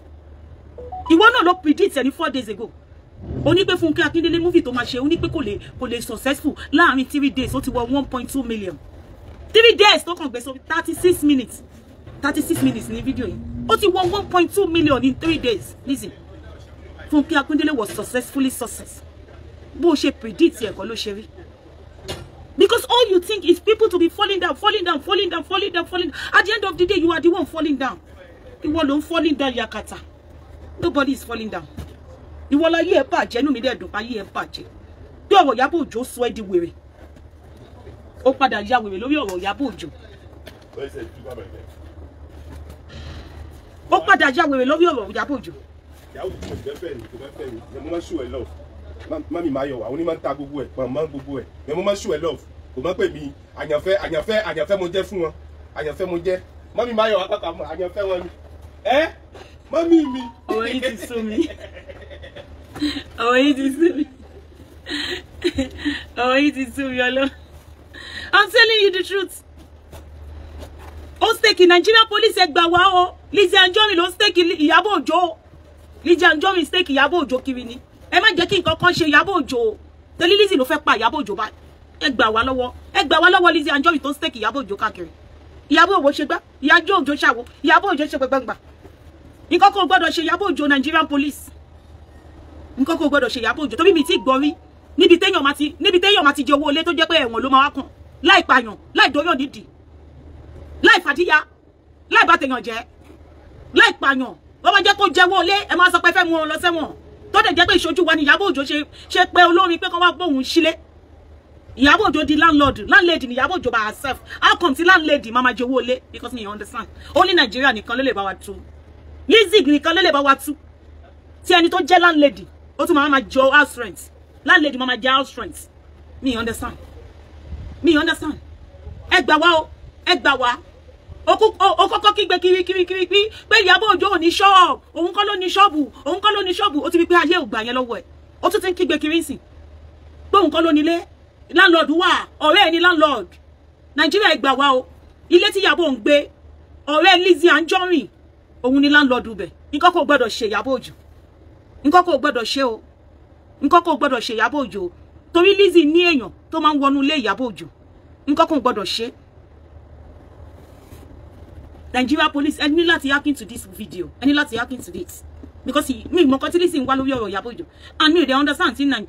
ìwọ náà ló predict ẹ ní 4 days ago ó ní pé Fúnkẹ́ Akíndélé movie tó máa ṣe ó ní pé kò lè successful láàrin 3 days ó ti wọ 1.2 million 3 days tó kàn gbé so 36 minutes ní fídíò yìí ó ti wọ 1.2 million in 3 days Lizzy Fúnkẹ́ Akíndélé was successfully success bó ṣe predict ẹ̀kọ́ ló ṣe rí because all you think is people to be falling down at the end of the day you are the one falling down ìwọ ló ń falling down yakata nobody is falling down ìwọ la yé ẹ bàjẹ́ nú mi dẹ̀ dùn ayé ẹ bàjẹ́ bí ọ̀rọ̀ Ìyábọ̀ Òjó sọ ẹ́ di wèrè ó padà ya wèrè lórí ọ̀rọ̀ Ìyábọ̀ Òjó ó padà ya wèrè lórí ọ̀rọ̀ Ìyábọ̀ Òjó. Mami Mayo àwọn onímọ̀ ń ta gbogbo ẹ̀ pọ̀nmọ́ gbogbo ẹ̀ mo máa ń ṣù ẹ̀ love kò mọ̀ pé mi àyànfẹ́ mo jẹ́ fún wọn àyànfẹ́ mo jẹ́ Mami Mayo àpapọ̀ àmọ́ àyànfẹ́ wọn ni mami mi. ọ̀rọ̀ yìí ti sú mi ọ̀rọ̀ yìí ti sú mi ọ̀rọ̀ yìí ti sú mi ọlọ́ I'm telling you the truth ó stake Nigerian police ẹ gbà wá o. Lizzy Anjorin ló stake Ìyábọ̀ Òjó. Lizzy Anjorin stake Ìyábọ̀ Òjó kiri ni. Ẹ má jẹ́ kí nǹkan kan ṣe Ìyábọ̀ Òjó. Tẹ́lí Lizzy ló fẹ́ pa Ìyábọ̀ Òjó báyìí. Ẹ gbà wá lọ́wọ́. Ẹ gbà wá lọ́wọ́ Lizzy Anjorin tó stake Ìyábọ̀ Òjó káàkiri. Ìyábọ̀ Òjó ṣe gbá. Ìyábọ̀ Òjó ṣàwo. Ìyábọ̀ Òjó ṣe gbẹgbẹgbà. Nǹkan kò gbọ́dọ̀ ṣe Ìyábọ̀ Òjó Nigerian police. Nǹkan kò gbọ́dọ̀ ṣe Ìyábọ̀ Òjó. Tó bí mi ti gbọ́ rí. Níbi téèyàn máa ti jẹ owó ilé tó jẹ́ pé ẹ̀wọ̀n ló máa wá kàn. Láì pààyàn, láì dóyàn nídìí. Láì fàdíyà, láì bá tèèyàn jẹ́. Láì pààyàn. Wọ́n máa jẹ́ kó jẹ́wọ́ ilé, ẹ máa sọ pé fẹ́ mú wọn lọ sẹ́wọ̀n. Tó dẹ̀ jẹ́ pé ìṣojú wa ni Ìyábọ̀ Òjó ṣe pé olórin pé kán wá gbóhùn sílé. Ìyábọ̀ Òjó di landlady ni Ìyábọ̀ Òjó by herself. How come ti landlady máa jẹ owó ilé? Because me understand. Only Nigeria nìkan ló lè bá wa tú. Lizzy nìkan ló lè bá wa tú. Tí ẹni tó jẹ́ landlady, ó tún máa jẹ house rent. Landlady máa jẹ house rent. Me understand. Me understand. Ẹ gbà wá o, ẹ gbà wá. O kọ́kọ́ kígbe kiri pé Ìyábọ̀ Òjó ò ní shop, òun kọ́ ló ní ṣọ́ọ̀bù, òun kọ́ ló ní ṣọ́ọ̀bù, ó ti rí pé ayé ò gbà yẹn lọ́wọ́ ẹ̀. Ó tún ti ń kígbe kiri nsìn. Pé òun kọ́ ló nílé. Landlord wà, ọ̀rẹ́ ẹ̀ ní landlord. Nigeria ẹ gbà wá o. Ilé tí Ìyábọ̀ ń gbé, ọ̀rẹ́ Lizzy Anjorin, òun ni landlord bẹ̀. Nǹkan kò gbọ́dọ̀ ṣe Ìyábọ̀ Òjó. Nǹkan kò gbọ́dọ̀ ṣe o. Nǹkan kò gbọ́dọ̀ ṣe Ìyábọ̀ Òjó. Torí Lizzy ní èèyàn tó máa ń wọnú ilé Ìyábọ̀ Òjó. Nǹkan kò gbọ́dọ̀ ṣe. Nigeria police, I need to hack into this video. I need to hack into this. Because me, mo continue wá lórí ọ̀rọ̀ Ìyábọ̀ Òjó. And me, they understand in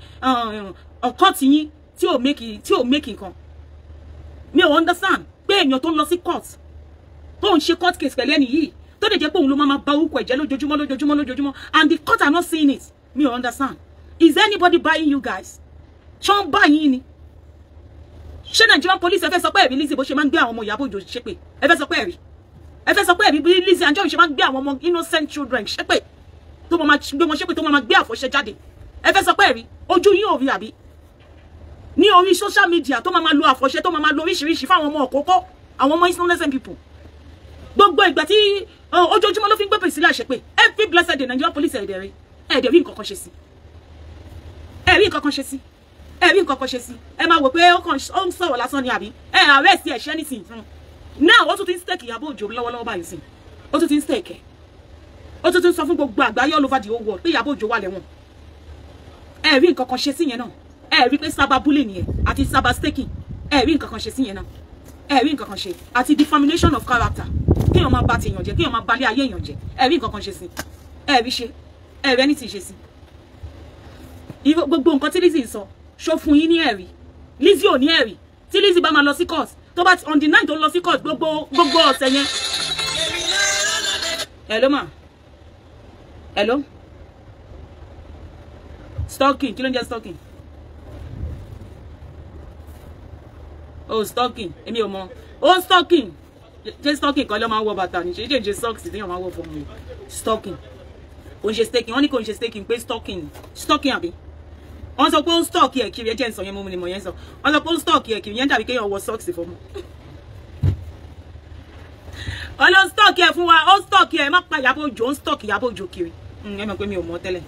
court yín tí ò make nǹkan. Me ò understand. Pé èèyàn tó ń lọ sí court. Tó ń ṣe court case pẹ̀lú ẹni yìí. Tó dẹ̀ jẹ́ pé òun ló máa ba orúkọ ẹ̀jẹ̀ lójoojúmọ́. And the court are not seeing it. Me ò understand. Is anybody buying you guys? Ṣé ń buy yín ni? Ṣé Nigerian police ẹ fẹ́ sọ pé ẹ̀rí Lizzy bó ṣe máa ń gbé àwọn ọmọ Ìyábọ̀ Òjó ṣépè? Ẹ fẹ́ sọ pé ẹ̀rí? Ẹ fẹ́ sọ pé ẹ̀rí bí Lizzy Anjorin ṣe máa ń gbé àwọn ọmọ innocent children ṣépè? Tó máa gbé wọn ṣépè tó máa gbé àfọ̀ṣẹ jáde. Ẹ fẹ́ sọ pé ẹ̀rí? Ojú yín ò rí àbí? Ní orí social media tó máa lo àfọ̀ṣẹ tó máa lo oríṣiríṣi fáwọn ọmọ òkókó, àwọn ọmọ innocent people. Gbogbo ìgbà tí ojoojúmọ́ ló fi ń gbé pèsè láṣepè. Every blessed day Nigerian police ẹ̀dẹ̀ rí nǹkan kan ṣe sí. Ẹ rí nǹkan kan ṣe sí. Ẹ rí nǹkan kan ṣe sí. Ẹ máa wò pé ó ń sọ̀rọ̀ lásán ni àbí? Ẹ arrest ẹ̀ ṣẹ́ nísìnyí fún. Now ó tún ti ń stake Ìyábọ̀ Òjó lọ́wọ́lọ́wọ́ báyìí sí. Ó tún ti ń stake ẹ̀. Ó tún ti ń sọ fún gbogbo àgbáyé all over the whole world pé Ìyábọ̀ Òjó wà lẹ́wọ̀n. Ẹ rí nǹkan kan ṣe sí yẹn náà. Ẹ rí pé cyber bullying yẹn àti cyber staking. Ẹ rí nǹkan kan ṣe sí yẹn náà. Ẹ rí nǹkan kan ṣe àti defamation of character. Kéèyàn máa bà ti èèyàn jẹ́, kéèyàn máa balẹ̀ ayé èèyàn jẹ́. Ẹ rí nǹkan kan ṣe sí. Ẹ rí ṣe. Ẹ rí anything ṣe sí. Gbogbo nǹkan tí Lizzy sọ, ṣó fún yín ní ẹ̀rí. Lizzy ò ní ẹ̀rí. Tí Lizzy bá máa lọ sí court, tó bá on the 9 tó lọ sí court gbogbo ọ̀sẹ̀ yẹn. Hello ma. Hello. Stalking, kí ló ń jẹ́ stalking? Oh, stalking. Èmi ò mọ̀. Oh, stalking. Ṣé stalking kan ló máa ń wọ bàtà ni? Ṣé socks tí èèyàn máa ń wọ fún mi? Stalking. Ó ń ṣe staking. Wọ́n ní kò ń ṣe staking pé stalking. Stalking àbí? Wọ́n sọ pé ó ń stalk ẹ̀ kiri ẹjẹ́ ń sọ yẹn mú mi ni mo yẹn sọ. Wọ́n sọ pé ó ń stalk ẹ̀ kiri yẹn dàbí kéèyàn wọ socks fún mi. Wọ́n ló ń stalk ẹ̀ fún wa. Ó ń stalk ẹ̀ má pa Ìyábọ̀ Òjó. Ó ń stalk Ìyábọ̀ Òjó kiri. Ẹ mọ̀ pé mi ò mọ̀ tẹ́lẹ̀.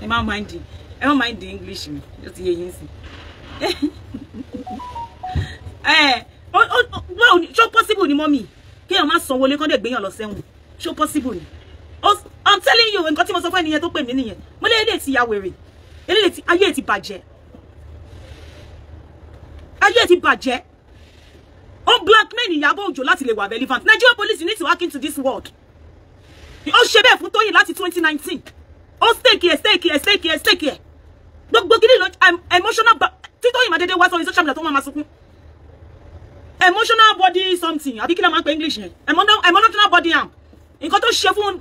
Ẹ má mind English mi. Ó ti yé yín sí. Ṣó possible ni mọ́mì kéèyàn má sanwó lé kán dẹ̀ gbéyàn lọ sẹ́wọ̀n? Ṣó possible ni? I'm telling you, nǹkan tí mo sọ fún ẹnìyẹn tó pè mí nìyẹn. Mo lé èdè ti ya wèrè. Ayé ti bàjẹ́. Ayé ti bàjẹ́. Ó blackmail Ìyábọ̀ Òjó láti lè wà relevant. Nigerian police, you need to hack into this world. Ó ṣe bẹ́ẹ̀ fún Tóyìn láti 2019. Ó stake here. Gbogbo gidi lọ emotional tí Tóyìn máa dédé wá sórí social media tó máa sunkún. Emotional body something. Àbí kí la máa ń pè English yẹn? Emotional body harm. Nǹkan tó ṣe fún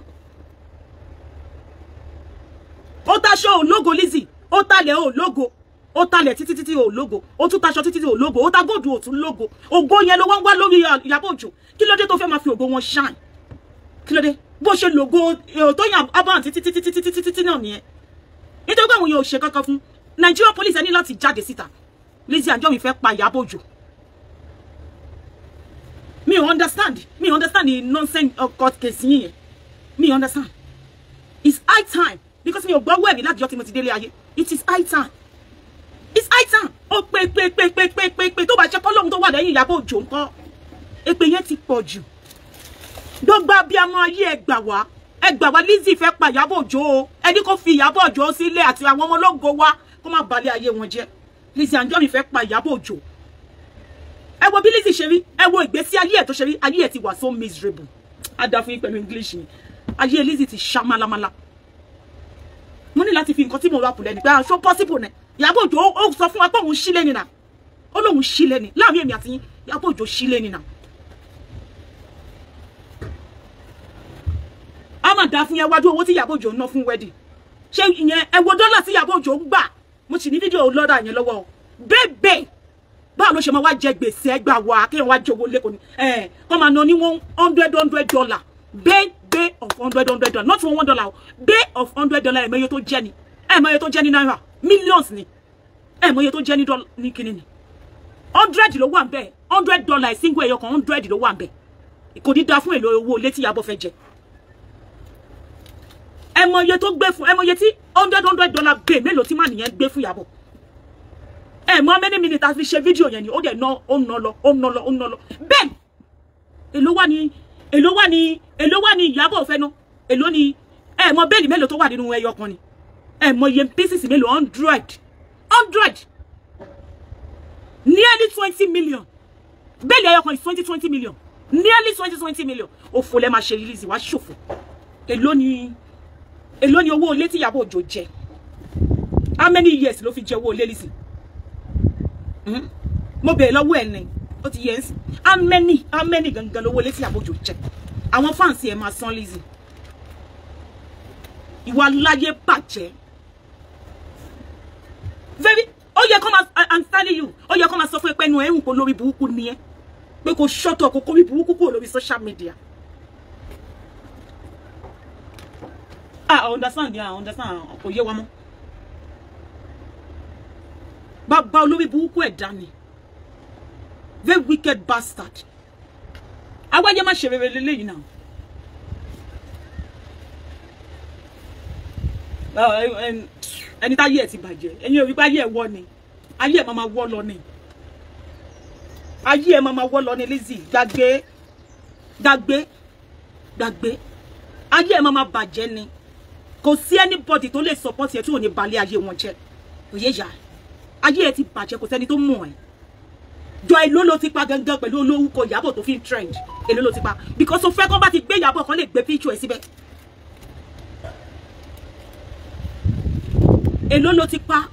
ó taṣọ ò lógo Lizzy, ó talẹ̀ ò lógo, ó talẹ̀ títí ò lógo, ó tún taṣọ títí ò lógo, ó ta góòdù ò tún lógo. Ògo yẹn ló wá lórí Ìyábọ̀ Òjó. Kí ló dé tó fẹ́ máa fi ògo wọn shine? Kí ló dé? Bó ṣe lógo tó yàn abọ́n títí náà nìyẹn. Nítorí pé àwọn yóò ṣe kankan fún Nigeria police ẹni láti jáde síta. Lizzy Anjorin fẹ́ pa Ìyábọ̀ Òjó. Me understand the nonsense of court case yẹn. Me understand. It's high time. Because me ò gbọ́ wẹ̀mí láti jọ́ tí mo ti délé ayé. It is high time. It's high time. Ó pé tó bá ṣe kọ́ lóhun tó wà lẹ́yìn Ìyábọ̀ Òjó ńkọ́. Èpè yẹn ti pọ̀ jù. gbogbo abiyamọ ayé ẹ gbà wá Lizzy fẹ́ pa Ìyábọ̀ Òjó o ẹni kó fi Ìyábọ̀ Òjó sílẹ̀ àti àwọn ọmọ ológo wa kó má balẹ̀ ayé wọn jẹ́. Lizzy Anjorin fẹ́ pa Ìyábọ̀ Òjó. Ẹ wo bí Lizzy ṣe rí, ẹ wo ìgbésí ayé ẹ̀ tó ṣe rí, ayé ẹ̀ ti wà so miserable. Ada fún yín pẹ̀lú English ni. Ayé Lizzy ti ṣá málámálá. Mo ní láti fi nǹkan tí mo rap lẹ́ni pé aṣọ possible ni. Ìyábọ̀ Òjó ó sọ fún wa pé òun ṣílẹ̀ ni náà. Ó lóun ṣílẹ̀ ni. Láàrin èmi àti yín, Ìyábọ̀ Òjó ṣílẹ̀ ni náà. A máa dá fún yẹn wájú owó tí Ìyábọ̀ Òjó ná fún wedding. Ṣé ìyẹn ẹ wo dọ́là tí Ìyábọ̀ Òjó ń gbà? Mo sì ní fídíò lọ́dà yẹn lọ́wọ́ o. Bẹ́ẹ̀ báwo ló ṣe máa wá jẹ gbèsè ẹgbà wá kí wọ́n wá jowó lẹ́kọ̀ọ́ ni. Kọ́ máa ná ní $100 bay of $100 not $1 o. Bay of $100 ẹ̀mọye tó jẹ́ ni. Ẹ̀mọye tó jẹ́ ní náírà. Millions ni. Ẹ̀mọye tó jẹ́ ní kíní ni. 100 ló wà ń bẹ̀. $100 single ẹyọ kan 100 ló wà ń bẹ̀. Kò ní dá fún èlò owó létí Ìyábọ̀ fẹ́ jẹ. Ẹ̀mọye tó gbé fún ẹ̀mọye tí $100 bay mélòó tí má nìyẹn gbé fún Ìyábọ̀. Many minutes as we ṣe video yẹn ni ó dẹ̀ ná ó ná lọ. Ben èló wà ní Ìyábọ̀ fẹ́ ná. Èló ni mọ bẹ́ẹ̀lì mélòó tó wà nínú ẹyọ kan ni. Mọ iye pieces mélòó 100 nearly 20 million. Bẹ́ẹ̀lì ẹyọ kan is 20 million. Nearly 20 million. Òfò lẹ máa ṣe Lizzy wá ṣòfò. Èló ni owó ilé tí Ìyábọ̀ Òjó jẹ. How many years ló fi jẹ owó ilé Lizzy? Mo bẹ̀ lọ́wọ́ ẹ̀ ní ó ti yẹ ẹ́sì how many gangan lówó létí Ìyábọ̀ Òjó jẹ àwọn fáǹsì ẹ̀ máa san Lizzy ìwà láyé bàjẹ́ very ó yẹ kó máa I'm telling you ó yẹ kó máa sọ fún ẹ pé ẹnu ẹ̀ ń kó lórí burúkú ni ẹ pé kó shut up kó kórí burúkú kúrò lórí social media. I understand kò yé wa mọ́. Bàbá olórí burúkú ẹ̀dá ni. Very wicked bastard. Awáyé má ṣe rere lélẹ́yìn náà. Ẹni táyé ẹ̀ ti bàjẹ́. Ẹ̀yin ò rí pé ayé ẹ̀ wọ́ ni. Ayé ẹ̀ máa wọ́ lọ ni. Ayé ẹ̀ máa wọ́ lọ ni Lizzy. Gbàgbé. Ayé ẹ̀ máa bàjẹ́ ni. Kò sí anybody tó lè support ẹ tí ò ní balẹ̀ ayé wọn jẹ́. Òye yá. Ayé ẹ ti bàjẹ́ kò sẹ́ni tó mọ̀ ẹ́. Jọ èló ló ti pa gangan pẹ̀lú olórúkọ Ìyábọ̀ tó fi trend. Èló ló ti pa. Because ó fẹ́ kó bá ti gbé Ìyábọ̀ kan lè gbé picture ẹ̀ síbẹ̀. Èló ló ti pa.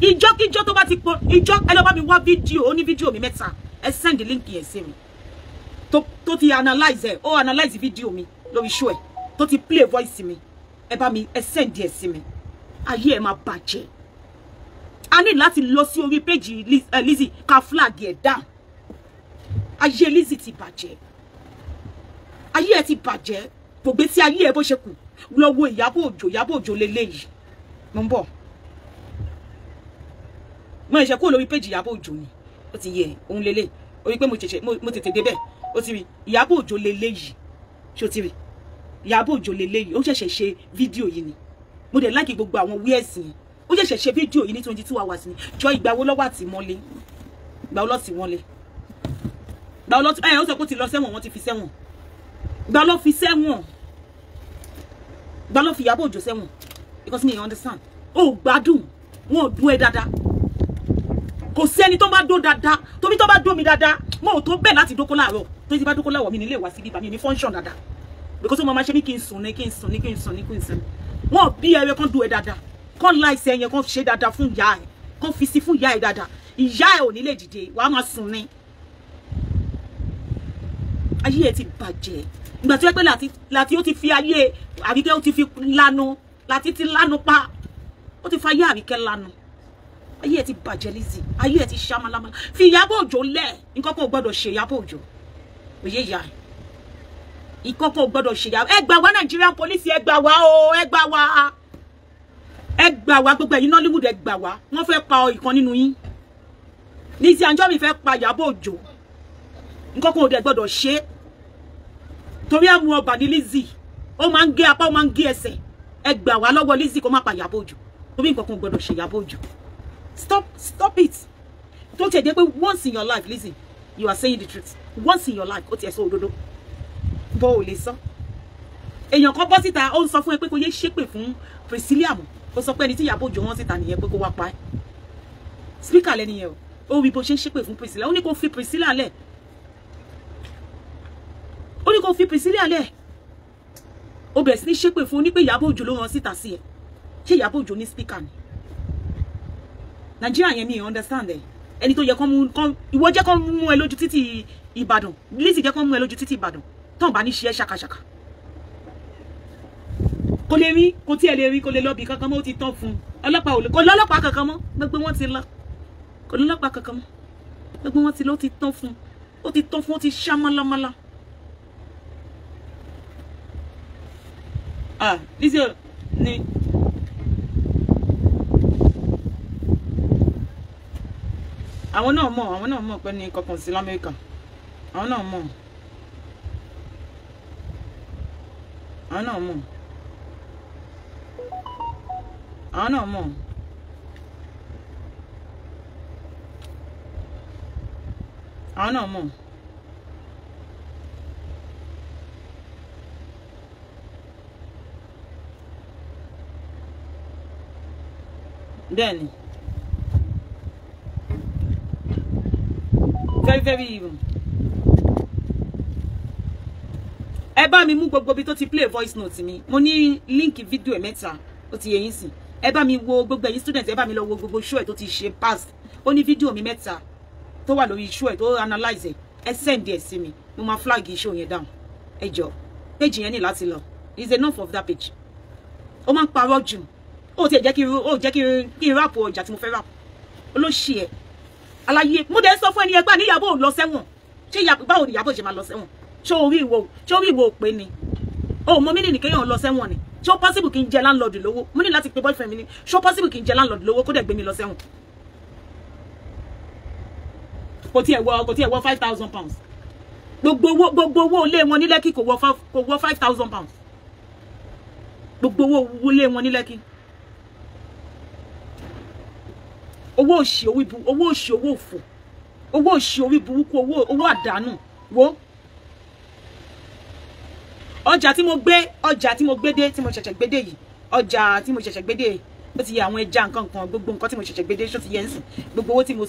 Ìjọ́kíjọ́ tó bá ti pọ̀. Ẹ lọ bá mi wá fídíò. Ó ní fídíò mi mẹ́ta. Ẹ send link yẹn sí mi. Tó ti analyze ẹ̀. Ó analyze fídíò mi lórí show ẹ̀. Tó ti play voice mi. Ẹ bá mi ẹ send ẹ̀ sí mi. Ayé ẹ máa bàjẹ́. A ní láti lọ sí orí page Lizzy ká flag ẹ̀ down. Ayé Lizzy ti bàjẹ́. Ayé ẹ ti bàjẹ́. Gbogbo tí ayé ẹ bó ṣe kù. Lọ wo Ìyábọ̀ Òjó leléyìí. Mo ń bọ̀. Mo ṣe kó lórí page Ìyábọ̀ Òjó ni. Ó ti yẹ òun lélẹ̀. Ó rí pé mo tètè débẹ̀. Ó ti rí Ìyábọ̀ Òjó leléyìí. Ṣé ó ti rí? Ìyábọ̀ Òjó leléyìí. Ó ṣẹ̀ṣẹ̀ ṣe fídíò yìí ni. Mo dẹ̀ like gbogbo àwọn wears yẹn. Ó ṣẹ̀ṣẹ̀ ṣe fídíò yìí ní 22 hours ni. Jọ ìgbà wo ló wà tí mọ́lé. Ìgbà wo ló ti wọ́n lé. Ìgbà wo ló ó sọ pé ó ti lọ sẹ́wọ̀n wọ́n ti fi sẹ́wọ̀n. Ìgbà ló fi sẹ́wọ̀n. Ìgbà ló fi Ìyábọ̀ Òjó sẹ́wọ̀n. Because me understand. Ó gbádùn. Wọ́n ò dún ẹ dáadáa. Kò sí ẹni tó bá dó dáadáa. Tóbi tó bá dó mi dáadáa. Mo ò tó bẹ́ẹ̀ láti dóko láàárọ̀. Tó ti bá dóko láàárọ̀ mi nílé wá sí bíbá mi ní function dáadáa. Because ó máa ṣe mí kí n sùn ní kí n sùn. Wọ́n bí ẹrẹ kan dó ẹ dáadáa. Kàn láìsí ẹyẹ kan ṣe dáadáa fún ìyá ẹ. Kàn fi sí fún ìyá ẹ dáadáa. Ìyá ẹ ò ní lè dìde. Wàá máa sùn ni. Ayé ẹ ti bàjẹ́. Ìgbà tí wọ́n pẹ́ láti ó ti fi ayé Àríkẹ́ ó ti fi lanu. Láti ti lanu pa. Ó ti fa ayé Àríkẹ́ lanu. Ayé ẹ ti bàjẹ́ Lizzy. Ayé ẹ ti ṣámálámálá. Fi Ìyábọ̀ Òjó lẹ̀. Nǹkan kan ò gbọ́dọ̀ ṣe Ìyábọ̀ Òjó. Òye ìyá ẹ. Nǹkan kan ò gbọ́dọ̀ ṣe Ìyábọ̀. Ẹ gbà wá Nigerian police ẹ gbà wá o. Ẹ gbà wá. Ẹ gbà wá gbogbo ẹ̀yin Nollywood ẹ gbà wá. Wọ́n fẹ́ pa ìkan nínú yín. Lizzy Anjorin fẹ́ pa Ìyábọ̀ Òjó. Nǹkan kan ò dẹ̀ gbọ́dọ̀ ṣe. Torí àmú ọba ní Lizzy. Ó máa ń gé apá ó máa ń gé ẹsẹ̀. Ẹ gbà wá lọ́wọ́ Lizzy kó má pa Ìyábọ̀ Òjó. Torí nǹkan kan ò gbọ́dọ̀ ṣe Ìyábọ̀ Òjó. Stop it. Tó ti jẹ́ pé once in your life Lizzy. you are saying the truth once in your life ó tiẹ̀ sọ òdodo bó o lè sọ èèyàn kan bọ́ síta ó ń sọ fún ẹ pé kó yé ṣépè fún Priscilla mọ́ ó sọ pé ẹni tí Ìyábọ̀ Òjó wọ́n síta nìyẹn pé kó wá pa ẹ́ speaker lẹ́ni yẹn ó wí bó ṣe ń ṣépè fún Priscilla ó ní kó fi Priscilla lẹ̀ ó ní kó fi Priscilla lẹ̀ ó bẹ̀rẹ̀ sí ní ṣépè fún ó ní pé Ìyábọ̀ Òjó ló rán síta sí ẹ ṣé Ìyábọ̀ Òjó ní speaker ni Nàìjíríà yẹn mi understand ẹ ẹni tó yẹ kán mú kán ìwọ jẹ́ kán mú ẹ lójú títì Ìbàdàn Lizzy jẹ́ kán mú ẹ lójú títì Ìbàdàn tán bá ní ṣe ẹ ṣàkàṣàkà kò lè rí kò tí ẹ lè rí kò lè lọ bí kankan mọ́ ó ti tán fún ọlọ́pàá ò lè kò lọ́lọ́pàá kankan mọ́ gbogbo wọn ti lọ kò lọ́lọ́pàá kankan mọ́ gbogbo wọn ti lọ ó ti tán fún ó ti ṣá málámálá. Lizzy ni àwọn náà mọ̀ pé ní kankan sí l'Amẹ́ríkà àwọn náà mọ̀ àwọn náà mọ̀ àwọn náà mọ̀ àwọn náà mọ̀ bẹ́ẹ̀ ni very even ẹ bá mi mú gbogbo bí tó ti play voice note mi mo ní link video ẹ mẹ́ta ó ti yé yín sìn ẹ bá mi wo gbogbo ẹ̀yin student ẹ bá mi lọ wo gbogbo show ẹ tó ti ṣe past ó ní video mi mẹ́ta tó wà lórí show ẹ tó analyze ẹ send ẹ sí mi mo máa flag show yẹn down ẹ jọ page yẹn ní láti lọ is enough of that page ó máa ń parọ́ jù ó ti jẹ́ kí n rap ọjà tí mo fẹ́ rap olóṣì ẹ aláyé mo dẹ̀ sọ fún ẹni ẹgbẹ́ níyàbọ̀ ò lọ sẹ́wọ̀n ṣé báwo ni Ìyábọ̀ ṣe máa lọ sẹ́wọ̀n ṣé orí ìwò pé ni o mọ mí ní kéèyàn lọ sẹ́wọ̀n ni ṣé ó possible kí n jẹ landlord lówó mo ní láti pe boyfriend mi ní ṣé ó possible kí n jẹ landlord lówó kó dẹ̀ gbé mi lọ sẹ́wọ̀n kò tiẹ̀ wọ 5,000 pounds gbogbo owó ilé wọn ní Lẹ́kì kò wọ 5,000 pounds gbogbo owó ilé wọn ní Lẹ́kì owó òṣì owó òfò owó òṣì orí burúkú owó àdánù wo ọjà tí mo gbé dé tí mo ṣẹ̀ṣẹ̀ gbé dé yìí ọjà tí mo ṣẹ̀ṣẹ̀ gbé dé ó ti yẹ àwọn ẹja nǹkan kan gbogbo nǹkan tí mo ṣẹ̀ṣẹ̀ gbé dé ṣó ti yẹ ń sìn gbogbo owó tí mo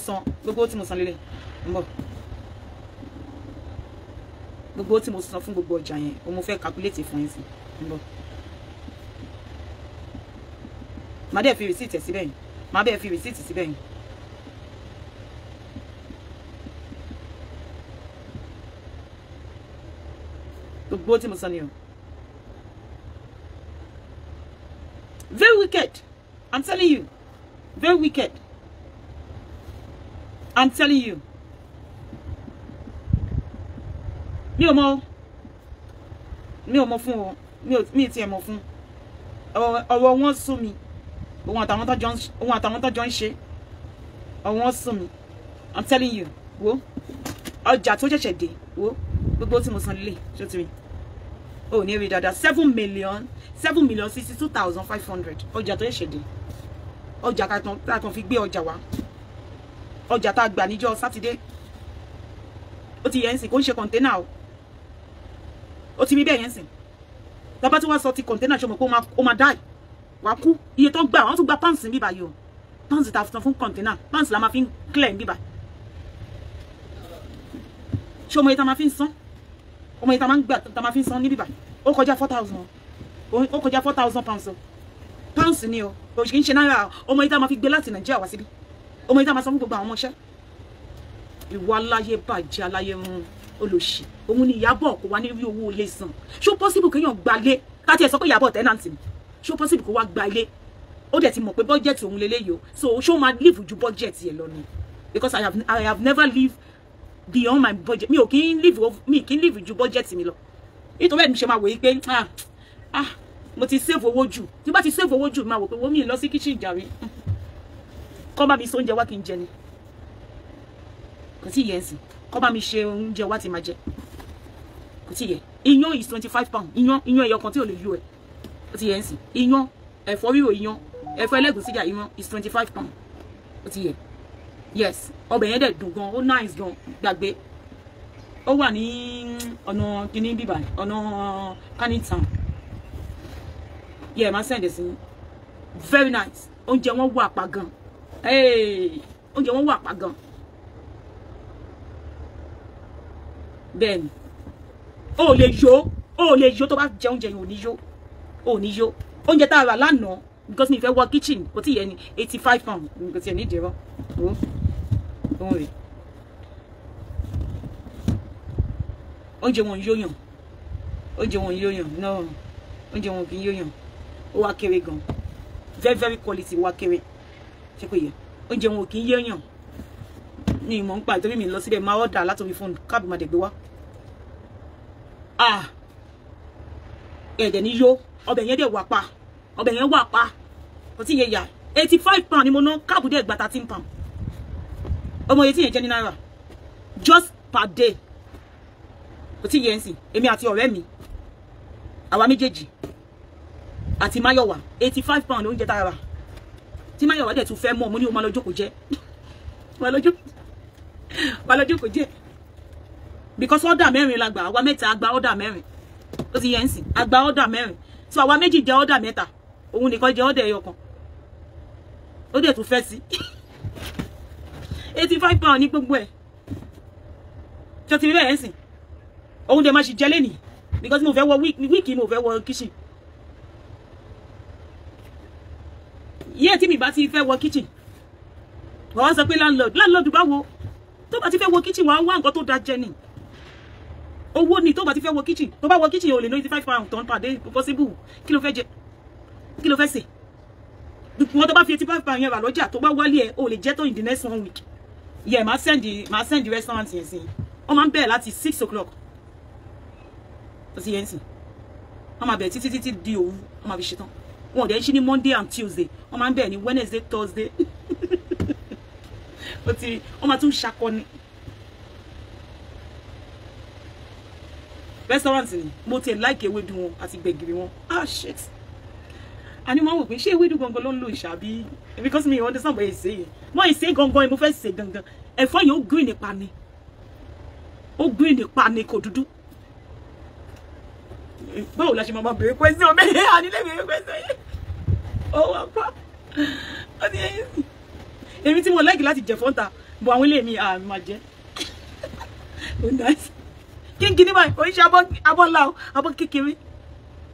san lélẹ̀ ń bọ̀ gbogbo owó tí mo san fún gbogbo ọjà yẹn o mo fẹ́ calculate fún yín sí ń bọ̀ màá dẹ̀ fi receipt síbẹ̀ yìí màá bẹ́ẹ̀ fi receipt síbẹ̀ yìí gbogbo tí mo sọ ni o very wicked I'm telling you very wicked I'm telling you mi ò mọ̀ fún o mi ti ẹ̀ mọ̀ fún ọ̀rọ̀ wọn sú mi òun àtàwọn tó jọ ń ṣe ọ̀wọ́n sùn mi I'm telling you wo ọjà tó ṣẹ̀ṣẹ̀ dé wo gbogbo tí mo san lélẹ̀ ṣó ti rí o ní rí dáadáa 7,062,500 ọjà tó ṣẹ̀ṣẹ̀ dé ọjà tá a kàn fi gbé ọjà wá ọjà tá a gbà níjọ́ sátidé ó ti yẹ ń sìn kó ń ṣe kọ̀ǹténà ó ti rí bẹ́ẹ̀ yẹn sìn tábà tí wọ́n sọ ti kọ̀ǹténà ṣe mọ̀ pé ó máa dáì wà kú iye tó gbà wọ́n tún gba pounds níbí báyìí o pounds ta fún container pounds la máa fi ń clear níbí báyìí ṣé ọmọ yìí ta máa fi ń san ọmọ yìí ta máa ń gbà ta máa fi ń san níbí báyìí ó kọjá 4,000 ó kọjá 4,000 pounds o pounds ni o kò kì í ṣe náírà ọmọ yìí ta máa fi gbé láti Nàìjíríà wá síbí ọmọ yìí ta máa san fún gbogbo àwọn ọmọọṣẹ́ ìwọ aláyé bàjẹ́ aláyé run olóṣì òun ni Ìyábọ̀ kò wá ní rí owó ilé san ṣó possible kéèyàn gbalé káti ẹ̀ sọ pé Ìyábọ̀ tenant ni ṣó possible kó wá gba ilé ó dẹ̀ ti mọ̀ pé budget òun lélẹ́yìí o so ṣó máa live ju budget yẹn lọ ni because I have never lived beyond my budget mi kì í live ju budget mi lọ nítorí ẹ̀ mi ṣe máa wòye pé mo ti save owó jù tí bá ti save owó jù máa wò pé wọ́n mi lọ sí kitchen jàre kọ́ bá mi sọ oúnjẹ wá kí n jẹ ni kò tí ì yẹ ń sìn kọ́ bá mi ṣe oúnjẹ wá tí máa jẹ kò tí ì yẹ iyán is 25 pounds iyán ẹyọ kan tí ò lè yó ẹ ó ti yẹ ń sìn iyán ẹ̀fọ́ rírò iyán ẹ̀fọ́ ẹlẹ́gùsí jà iyán is 25 pounds ó ti yẹ yes ọbẹ̀ yẹn dẹ̀ dùn gan ó nice gan gbàgbé ó wà ní ọ̀nà kíní bíbá ọ̀nà Canning Town. Yeah, máa send it sí. Very nice. Oúnjẹ wọn wà pa gan. Hey, oúnjẹ wọn wà pa gan. Bẹ́ẹ̀ni. O lè yó tó bá jẹ oúnjẹ yìí ò ní yó. O ní yó. Oúnjẹ tá a rà lánàá because mi fẹ́ wọ kitchen kò tí yẹ ni 85 pounds. Kò tí ẹ ní ìdíwọ́. Don't worry. Oúnjẹ wọn yóyàn. Oúnjẹ wọn yóyàn. No. Oúnjẹ wọn kì í yóyàn. Ó wá kéré gan. Very quality wá kéré. Ṣé kò yẹ? Oúnjẹ wọn kì í yóyàn. Ní ìmọ̀ ń pa ìtorí mi lọ síbẹ̀ máa order látòrí fóònù káàbì máa dẹ̀ gbé wá. Ẹ̀dẹ̀ ní yó. Ọbẹ̀ yẹn dẹ̀ wà pa. Ọbẹ̀ yẹn wà pa. Kò tí yẹ yà. 85 pounds ni mo ná káàbù dẹ̀ gba 13 pounds. Ọmọ yẹn tí yẹn jẹ́ ní náírà. Just per day. Kò tí yẹ ń sìn. Èmi àti ọ̀rẹ́ mi. Àwa méjèèjì. Àti Máyọ̀wá 85 pounds oúnjẹ tá a rà. Tí Máyọ̀wá dẹ̀ tún fẹ́ mọ̀ mo ní o máa lọ jókòó jẹ. Máa lọ jókòó jẹ. Because order mẹ́rin la gbà, àwa mẹ́ta gba order mẹ́rin. Ó ti yẹ ń sìn. A gba order mẹ́rin. So àwa méjì jẹ order mẹ́ta. Òun nìkan jẹ order ẹyọ kan. Ó dẹ̀ tún fẹ́ sí. 85 pounds ní gbogbo ẹ̀. Ṣé ti rí bẹ́ẹ̀ ń sìn? Òun dẹ̀ máa ṣì jẹ lẹ́nìí. Because mo fẹ́ wọ week mo fẹ́ wọ kitchen. Yẹ́ tí mi bá ti fẹ́ wọ kitchen. Wọ́n sọ pé landlord báwo? Tó bá ti fẹ́ wọ kitchen wá nǹkan tó da jẹ ni. Owó ni tó bá ti fẹ́ wọ kitchen. Tó bá wọ kitchen o lè ná 85 pounds ton per day possible. Kí ló fẹ́ jẹ? Kí ló fẹ́ ṣe? Wọ́n tó bá fi 85 pounds yẹn rà lọ́jà tó bá wálé ẹ̀ o lè jẹ tó in the next 1 week. Yeah, máa send the restaurant yẹn sí. Wọ́n máa ń bẹ̀rẹ̀ láti 6 o'clock. Ó sì yẹn sìn. Wọ́n máa bẹ̀rẹ̀ títí di òru. Wọ́n máa fi ṣetán. Wọ́n ò dẹ̀ ṣí ní Monday and Tuesday. Wọ́n máa ń bẹ̀rẹ̀ ní Wednesday, Thursday. Wọ́n máa tún ṣakọni. Restaurant ni mo ti like ewédú wọn àti gbẹ̀gìrì wọn. Shit. Àní mo wò pé ṣé ewédú gangan ló ń lò ìṣàbí because me understand what you say. Mo ìṣe gangan mo fẹ́ ṣe gangan. Ẹ̀fọ́ yẹn ó green nípa ni. Ó green nípa ni kò dúdú. Báwo la ṣe máa bèrè question mi? Àní lè bèrè question yẹn. Ó wà pa. Ó ti yẹn. Èmi tí mo like láti jẹ fọ́ntà bọ̀ àwọn ilé mi máa jẹ. Ó nice. Kí n kí ní báyìí kò ń ṣe abọ́ ńlá o abọ́ kékeré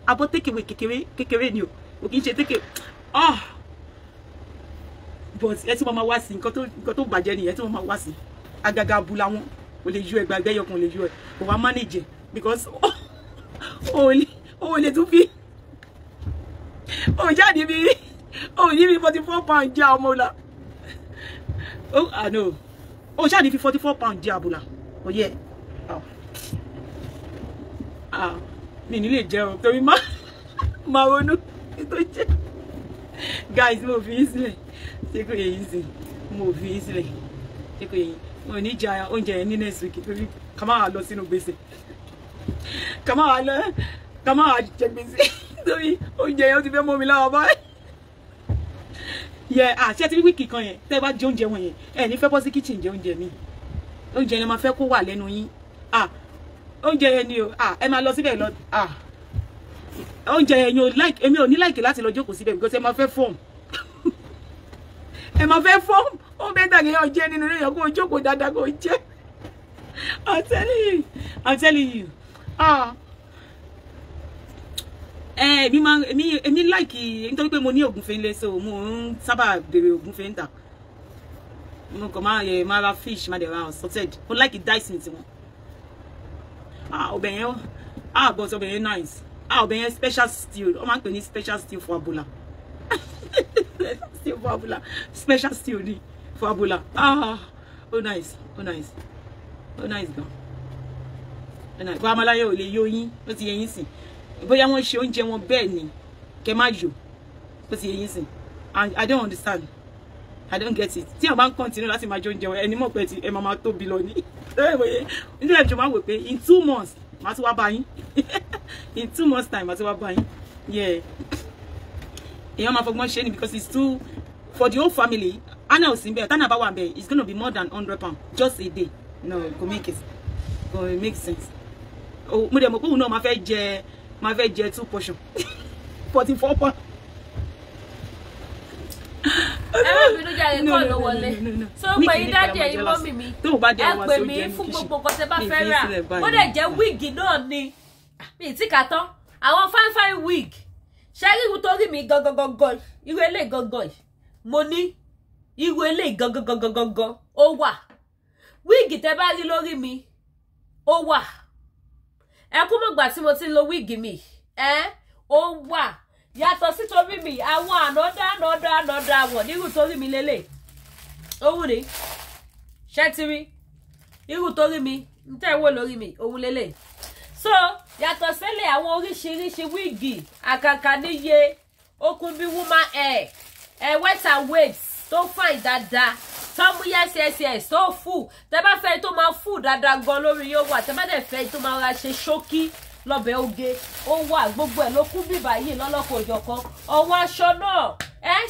abọ́ kékeré ni o kò kí n ṣe tékè but ẹ tí wọ́n máa wá sí nǹkan tó bàjẹ́ nìyẹn tí wọ́n máa wá sí agaga abúlá wọn kò lè yọ ẹgbàá ẹgbẹ́yọkùn lè yọ ẹ kò wá manage because o lè tún fi o jáde bí o ní bí 44 pounds jẹ́ ọmọ ọ̀la no o jáde fi 44 pounds jẹ́ abúlá o yẹ mi ní lè jẹun torí máa ronú tó jẹ guys mo fi yín sílẹ̀ ṣé kò yẹ yín sí mo fi yín sílẹ̀ ṣé kò yẹ yín mo ní jẹ oúnjẹ yẹn ní next week torí ká má lọ sínú gbèsè ká má jẹ gbèsè torí oúnjẹ yẹn ó ti fẹ́ mọ́ mi lára báyìí yẹ ṣé ti rí wíìkì kan yẹn tẹ́ bá jẹ oúnjẹ wọn yẹn ẹ ní fẹ́ bọ́ sí kitchen jẹ oúnjẹ mi oúnjẹ yẹn máa fẹ́ kó wà lẹ́nu yín oúnjẹ yẹn ni o ẹ máa lọ síbẹ̀ lọ oúnjẹ yẹn yóò like èmi ò ní like láti lọ jókòó síbẹ̀ because ẹ máa fẹ́ form ó bẹ́ẹ̀ dàgé yẹn jẹ́ nínú rẹ̀ kó o jókòó dáadáa kó o jẹ́ I'm telling you èmi like nítorí pé mo ní ògúnfe ńlẹ̀ so mo ń sábà béèrè ògúnfe ń tà mo kàn máa ra fish máa dẹ̀ ra salted mo like dice meat wọn. Ọbẹ̀ yẹn but ọbẹ̀ yẹn nice ọbẹ̀ yẹn special stew wọ́n máa ń pè ní special stew for abula stew for abula special stew ni for abula nice gan nice bó amáláyé ò lè yó yín ó ti yẹ yín sìn bóyá wọ́n ṣe oúnjẹ wọn bẹ́ẹ̀ ni kẹ́ má yò ó ti yẹ yín sìn I don't understand I don't get it tí wọ́n bá ń continue láti máa jẹ oúnjẹ wọn ẹni mọ̀ pé ẹ máa tóbi lọ ní nítorí ẹ̀jọ̀ máa wò pé in 2 months màá ti wá bá yín in 2 months time màá ti wá bá yín èèyàn máa fọgbọ́n ṣe ni because it's too for the whole family Anna ò sí bẹ́ẹ̀ tánà bá wà bẹ́ẹ̀ it's gonna be more than 100 pounds just a day no go make it gan it makes sense. Oh, mo dẹ̀ mọ̀ pé òun náà máa fẹ́ jẹ 2 portion 44 pounds. bínú jàre kọ́ ló wọlé so pé ìdájì ẹ̀yin mọ́mì mi ẹ pè mí fún gbogbo nǹkan tẹ́ bá fẹ́ rà ó dẹ̀ jẹ́ wíìgì náà ni mi ti kà tán àwọn fine wig ṣe rí irú torí mi gangan irú eléyìí gangan mo ní irú eléyìí gangan ó wà wíìgì tẹ́ bá rí lórí mi ó wà ẹ kú mọ̀gbà tí mo ti ń lo wíìgì mi ó wà yàtọ̀ sí torí mi àwọn ànọ́dá wọ̀ nírú torí mi lélẹ̀ òun ni ṣé ti rí irú torí mi ń tẹ́ wò lórí mi òun lélẹ̀ so yàtọ̀ sílẹ̀ àwọn oríṣiríṣi wíìgì àkàkà níye okùn bí woman hair wet and waves tó fine dáadáa tó mú yes tó full tẹ́ bá fẹ́ tó máa full dáadáa gan lórí yóò wà tẹ́ bá dẹ̀ fẹ́ tó máa ra ṣe ṣókí lọ́bẹ̀ oge ó wà gbogbo ẹ̀ ló kún bíbá yìí lọ́lọ́kọ̀ òjọ̀kan ọwọ́ aṣọ náà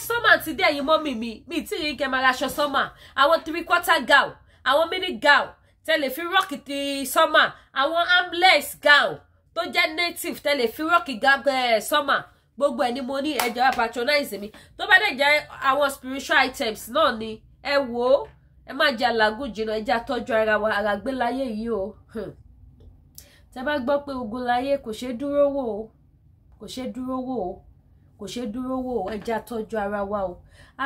sọ́mà ti dé ẹ̀yin mọ́mì mi tí rí kẹ́ máa ra aṣọ sọ́mà àwọn 3/4 gown àwọn mini gown tẹ́lẹ̀ fi rọ́ọ̀kì ti sọ́mà àwọn armless gown tó jẹ́ native tẹ́lẹ̀ fi rọ́ọ̀kì sọ́mà gbogbo ẹ̀ ni mo ní ẹjọ́ patronize mi tó bá dẹ̀ jẹ́ àwọn spiritual items náà ni ẹ wò ó ẹ má jẹ́ àlàgùn jìnnà ẹ jẹ́ àtọ́jú ara wa ara gbé láyé yìí o tẹ́ bá gbọ́ pé ogun láyé kò ṣe dúró wò ó kò ṣe dúró wò ó kò ṣe dúró wò ó ẹ jẹ́ àtọ́jú ara wa o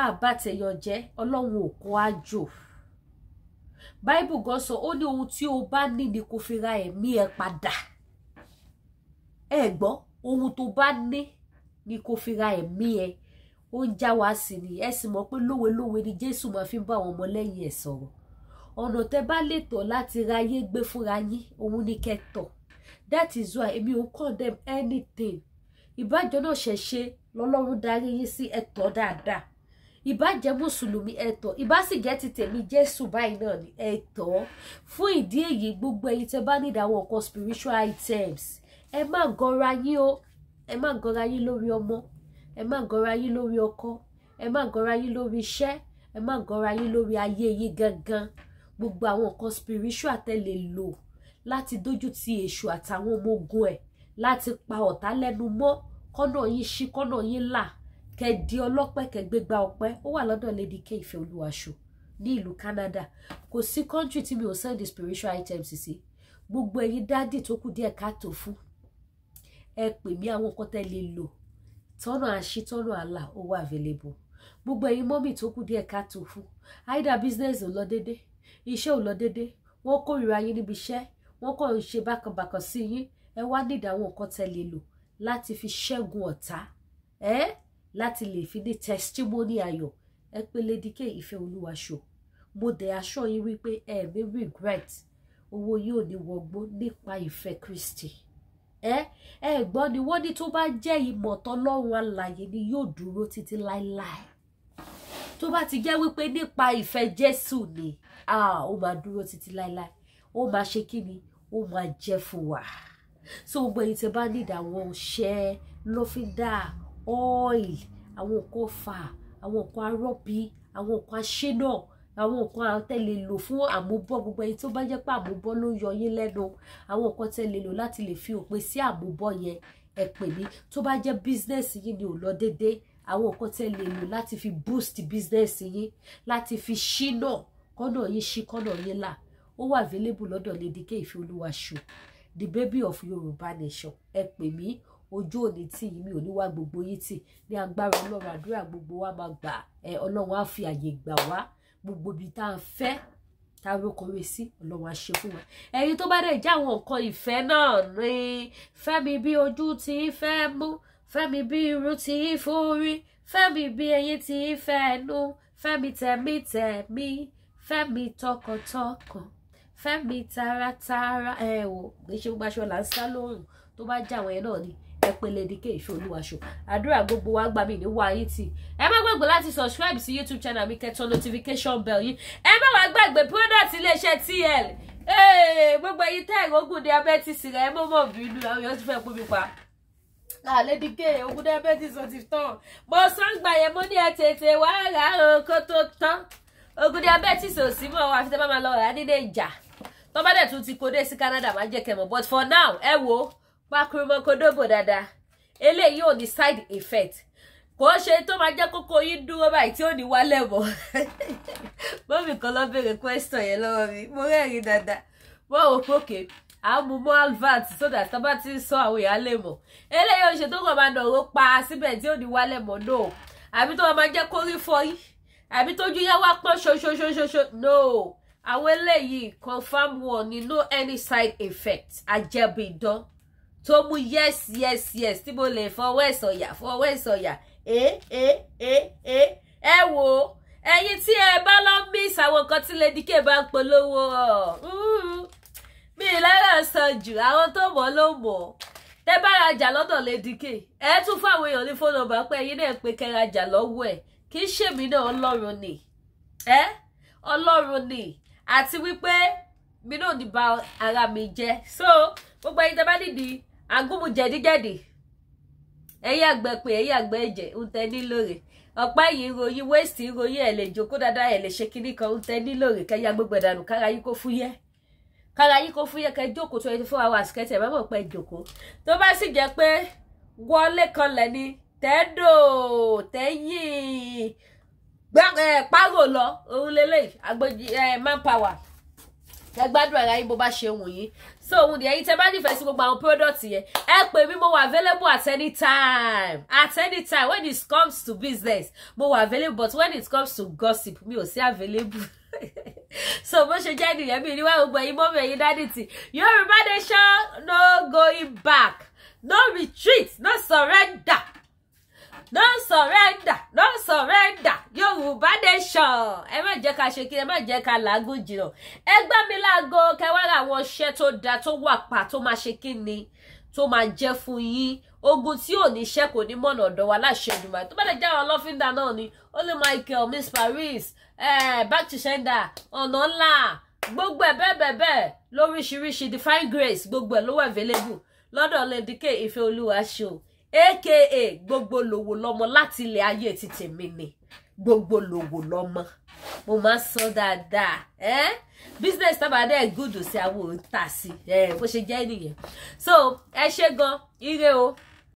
àbá tẹ̀yọ̀ jẹ́ ọlọ́run ò kó àjò Bible gan sọ ó ní ohun tí o bá ní ni kò fi ra ẹ̀mí ẹ padà ẹ gbọ́ ohun tó bá ní ni kò fi ra ẹ̀mí ẹ ó ń já wa sí ni ẹ sì mọ̀ pé lówe ni Jésù máa fi ń bá àwọn ọmọlẹ́yìn ẹ̀ sọ̀rọ̀ ọ̀nà tẹ́ bá lè tọ̀ láti ráyé gbé fúnra yín òun ní kẹ́tọ̀ that is why èmi ò condemn anything ìbájọ́ náà ṣẹ̀ṣe lọ́lọ́run darí yín sí ẹ̀tọ́ dáadáa ìbájẹ́ mùsùlùmí ẹ̀tọ́ ìbá sì jẹ́ ti tèmi Jésù báyìí náà ni ẹ̀tọ́ fún ìdí èyí gbogbo ẹ̀yin tẹ́ bá nídìí àwọn nǹkan spiritual items ẹ má gọra yín o ẹ má gọra yín lórí ọmọ ẹ má gọra yín lórí ọkọ ẹ má gọra yín lórí iṣẹ́ ẹ má gọra yín lórí ayé yín gangan gbogbo àwọn nǹkan spiritual tẹ́ lè lò láti dójú ti èṣù àtàwọn ọmọ ogun ẹ̀ láti pa ọ̀tá lẹ́nu mọ́ kọ́nà yín ṣí kọ́nà yín là kẹ́ di ọlọ́pẹ́ kẹ́ gbégbá ọpẹ́ ó wà lọ́dọ̀ Lady K Ìfẹ́ Olúwaṣọ ní ìlú Canada kò sí country tí mi ò send spiritual items sí gbogbo ẹ̀yin dádì tó kù díẹ̀ káàtó fún ẹ pè mí àwọn nǹkan tẹ́ lè lò tọ́nà àṣì tọ́nà àlà ó wà available gbogbo ẹ̀yin mọ́mì tó kù díẹ̀ káàtó fún either business ò lọ dédé iṣẹ́ ò lọ dédé wọ́n kórìíra yín níbi iṣẹ́ wọ́n kàn ń ṣe bákanbàkan sí yín ẹ wá nídìí àwọn nǹkan tẹ́ lè lò láti fi ṣẹ́gun ọ̀tá láti lè fi ní testimony ayọ̀ ẹ pé Lady K Ìfẹ́ Olúwaṣọ mo dẹ̀ aṣọ yín wípé ẹ ní regret owó yóò ní wọgbó nípa ìfẹ́ Kristi gbọ́ ni wọ́n ní tó bá jẹ́ ìmọ̀ tọ́lọ́run alààyè ni yóò dúró títí láéláé tó bá ti jẹ́ wípé nípa ìfẹ́ Jésù ni ó máa dúró títí láéláé ó máa ṣe kí ni ó máa jẹ́ fún wa so gbogbo èyí tẹ́ bá nídìí àwọn ọṣẹ lọ́fíńdà oil àwọn nǹkan fà àwọn nǹkan arọ́bí àwọn nǹkan aṣẹ́nà àwọn nǹkan àtẹ̀lẹ̀ lò fún àmúbọ́ gbogbo èyí tó bá jẹ́ pé àmúbọ́ ló yọ yín lẹ́nu àwọn nǹkan tẹ̀lẹ̀ lò láti lè fi òpin sí àmúbọ́ yẹn ẹ pè mí tó bá jẹ́ business yín ni ò lọ déédéé àwọn nǹkan tẹ̀lẹ̀ lò láti fi boost business yín láti fi ṣínà kọ́nà yín ṣí kọ́nà yín là ó wà available lọ́dọ̀ Lady K Ìfẹ́ Olúwaṣọ the baby of Yorùbá nation ẹ pè mí ojú òní tí yìí mi ò ní wá gbogbo yìí tì ní agbára Ọlọ́run àdúrà gbogbo wa máa gbà Ọlọ́run á fi àyè gbà wá gbogbo ibi tá a fẹ́ tá a rókòrè sí Ọlọ́run á ṣe fún wa ẹ̀yin tó bá dẹ̀ já àwọn nǹkan ìfẹ́ náà ní fẹ́mi bí ojú tí ń fẹ́ mú fẹ́mi bí irun tí ń forí fẹ́mi bí eyín tí ń fẹ́ ẹnu fẹ́mi tẹ̀mí fẹ́mi tọkàntọkàn fẹ́mi taratara wò gbèsè gbàṣọ là ń sá lóhùn tó bá já àwọn yẹn náà ni ẹ pé Lady K Ìfẹ́ Olúwaṣọ àdúrà gbogbo wa gbà mí ní wáyé tì ẹ má gbàgbé láti subscribe sí YouTube channel mi kẹtọ notification bell yín ẹ má wá gbàgbé product iléeṣẹ́ TL gbogbo èyí tẹ́ ìrógùn diabetes rẹ̀ ẹ mọ̀ bínú àwọn èèyàn ti fẹ́ kú mi pa Lady K ogun diabetes ò ti tán mo sọ́ngbà yẹn mo ní ẹ tètè wá rà ó kó tó tán ogun diabetes ò sí mọ́ àfi tẹ́ bá máa lọ rà nílé ìjà tó bá dẹ̀ tún ti kó dé sí Canada máa jẹ́ kẹ́ mọ̀ but for now ẹ wo pakurumọ kodobo dáadáa eléyìí ò ní side effect kò ṣe tó máa jẹ́ kókó yín dúró báyìí tí ò ní wálẹ̀ mọ́ mọ́mì kan lọ béèrè question yẹn lọ́wọ́ mi mo rẹ́rìn dáadáa wọ́n wò pé òkè àmúmọ́ alvat so that tó bá ti sọ àwọn èèyàn lè mọ̀ eléyìí ò ṣe tó kàn máa dọ̀rọ̀ pa síbẹ̀ tí ò ní wálẹ̀ mọ́ no àbí tó máa jẹ́ kórí fọ́ yín àbí tójú yá wá pọ́n ṣoṣoṣoṣoṣo no àwọn eléyìí confam wọn ni no any side effect àjẹbù ìdán tó mú yes tí mo lè fọwọ́ ẹ̀sọ̀yà ẹ wo ẹ̀yin tí ẹ bá lọ miss àwọn nǹkan tí Lady K bá ń polówó mi lára sàn jù àwọn tó mọ̀ ló mọ̀ tẹ́ bá rajà lọ́dọ̀ Lady K ẹ tún fún àwọn èèyàn ní fóònù ọba pé ẹ̀yin náà pé kẹ́ rajà lọ́wọ́ ẹ̀ kì í ṣèmi náà Ọlọ́run ni Ọlọ́run ni àti wípé mi náà ní ba ara mi jẹ́ so gbogbo ẹ̀yin tẹ́ bá nídìí agúnmu jẹ̀díjẹ̀dì ẹ̀yin àgbẹ̀ pé ẹ̀yin àgbẹ̀ ẹ̀jẹ̀ ń tẹ nílò rẹ̀ ọ̀pá yìí ròyìn wéèsì ròyìn ẹ̀ lè jókòó dáadáa ẹ̀ lè ṣe kinní kan ń tẹ nílò rẹ̀ kẹ́yà gbogbo ẹ̀dànù kára yín kó fúyẹ́ kẹ́ jókòó 24 hours kẹ́tì ẹ̀ bá mọ̀ pé jókòó tó bá sì jẹ́ pé wọlé kan lẹ̀ ni tẹ́dò tẹ́yìn párò lọ òun lélẹ̀ agbójì manpower ẹ gbádùn ara yín bó bá ṣe wù yín so òun nìyẹn tẹ́ bá nífẹ̀ẹ́ sí gbogbo àwọn product yẹn ẹ pè mí mo wà available at any time when it comes to business mo wà available but when it comes to gossip mi ò sí available so bó ṣe jẹ́ nìyẹn mi níwá gbogbo ẹ̀yin mọ́mí ẹ̀yin dádì tí Yorùbá nation no going back no retreat no surrender Yorùbá nation ẹ má jẹ́ ká ṣe kí ẹ má jẹ́ ká làágùn jìnnà ẹ gbá mi láago kẹwàá àwọn iṣẹ́ tó dáa tó wà pa tó máa ṣe kí ni tó máa jẹ́ fún yín ogun tí ò ní iṣẹ́ kò ní mọ̀nà ọ̀dọ̀ wa láṣẹ Èdùmàrè tó bá lè jẹ́ àwọn lọ́fíńdà náà ni Holy Michael Miss Paris back to sender ọ̀nà ńlá gbogbo ẹ̀ bẹ́ẹ̀ lóríṣiríṣi Divine Grace gbogbo ẹ̀ ló wà available lọ́dọ̀ Lady K Ìfẹ́olúwa show aka gbogbo lòwò lọmọ láti ilẹ̀ ayé ti tèmi ni gbogbo lòwò lọmọ mo máa sọ dáadáa business tábà dẹ́ gùdù sí àwọn òǹtà sí bó ṣe jẹ́ nìyẹn so ẹ ṣé gan ire o.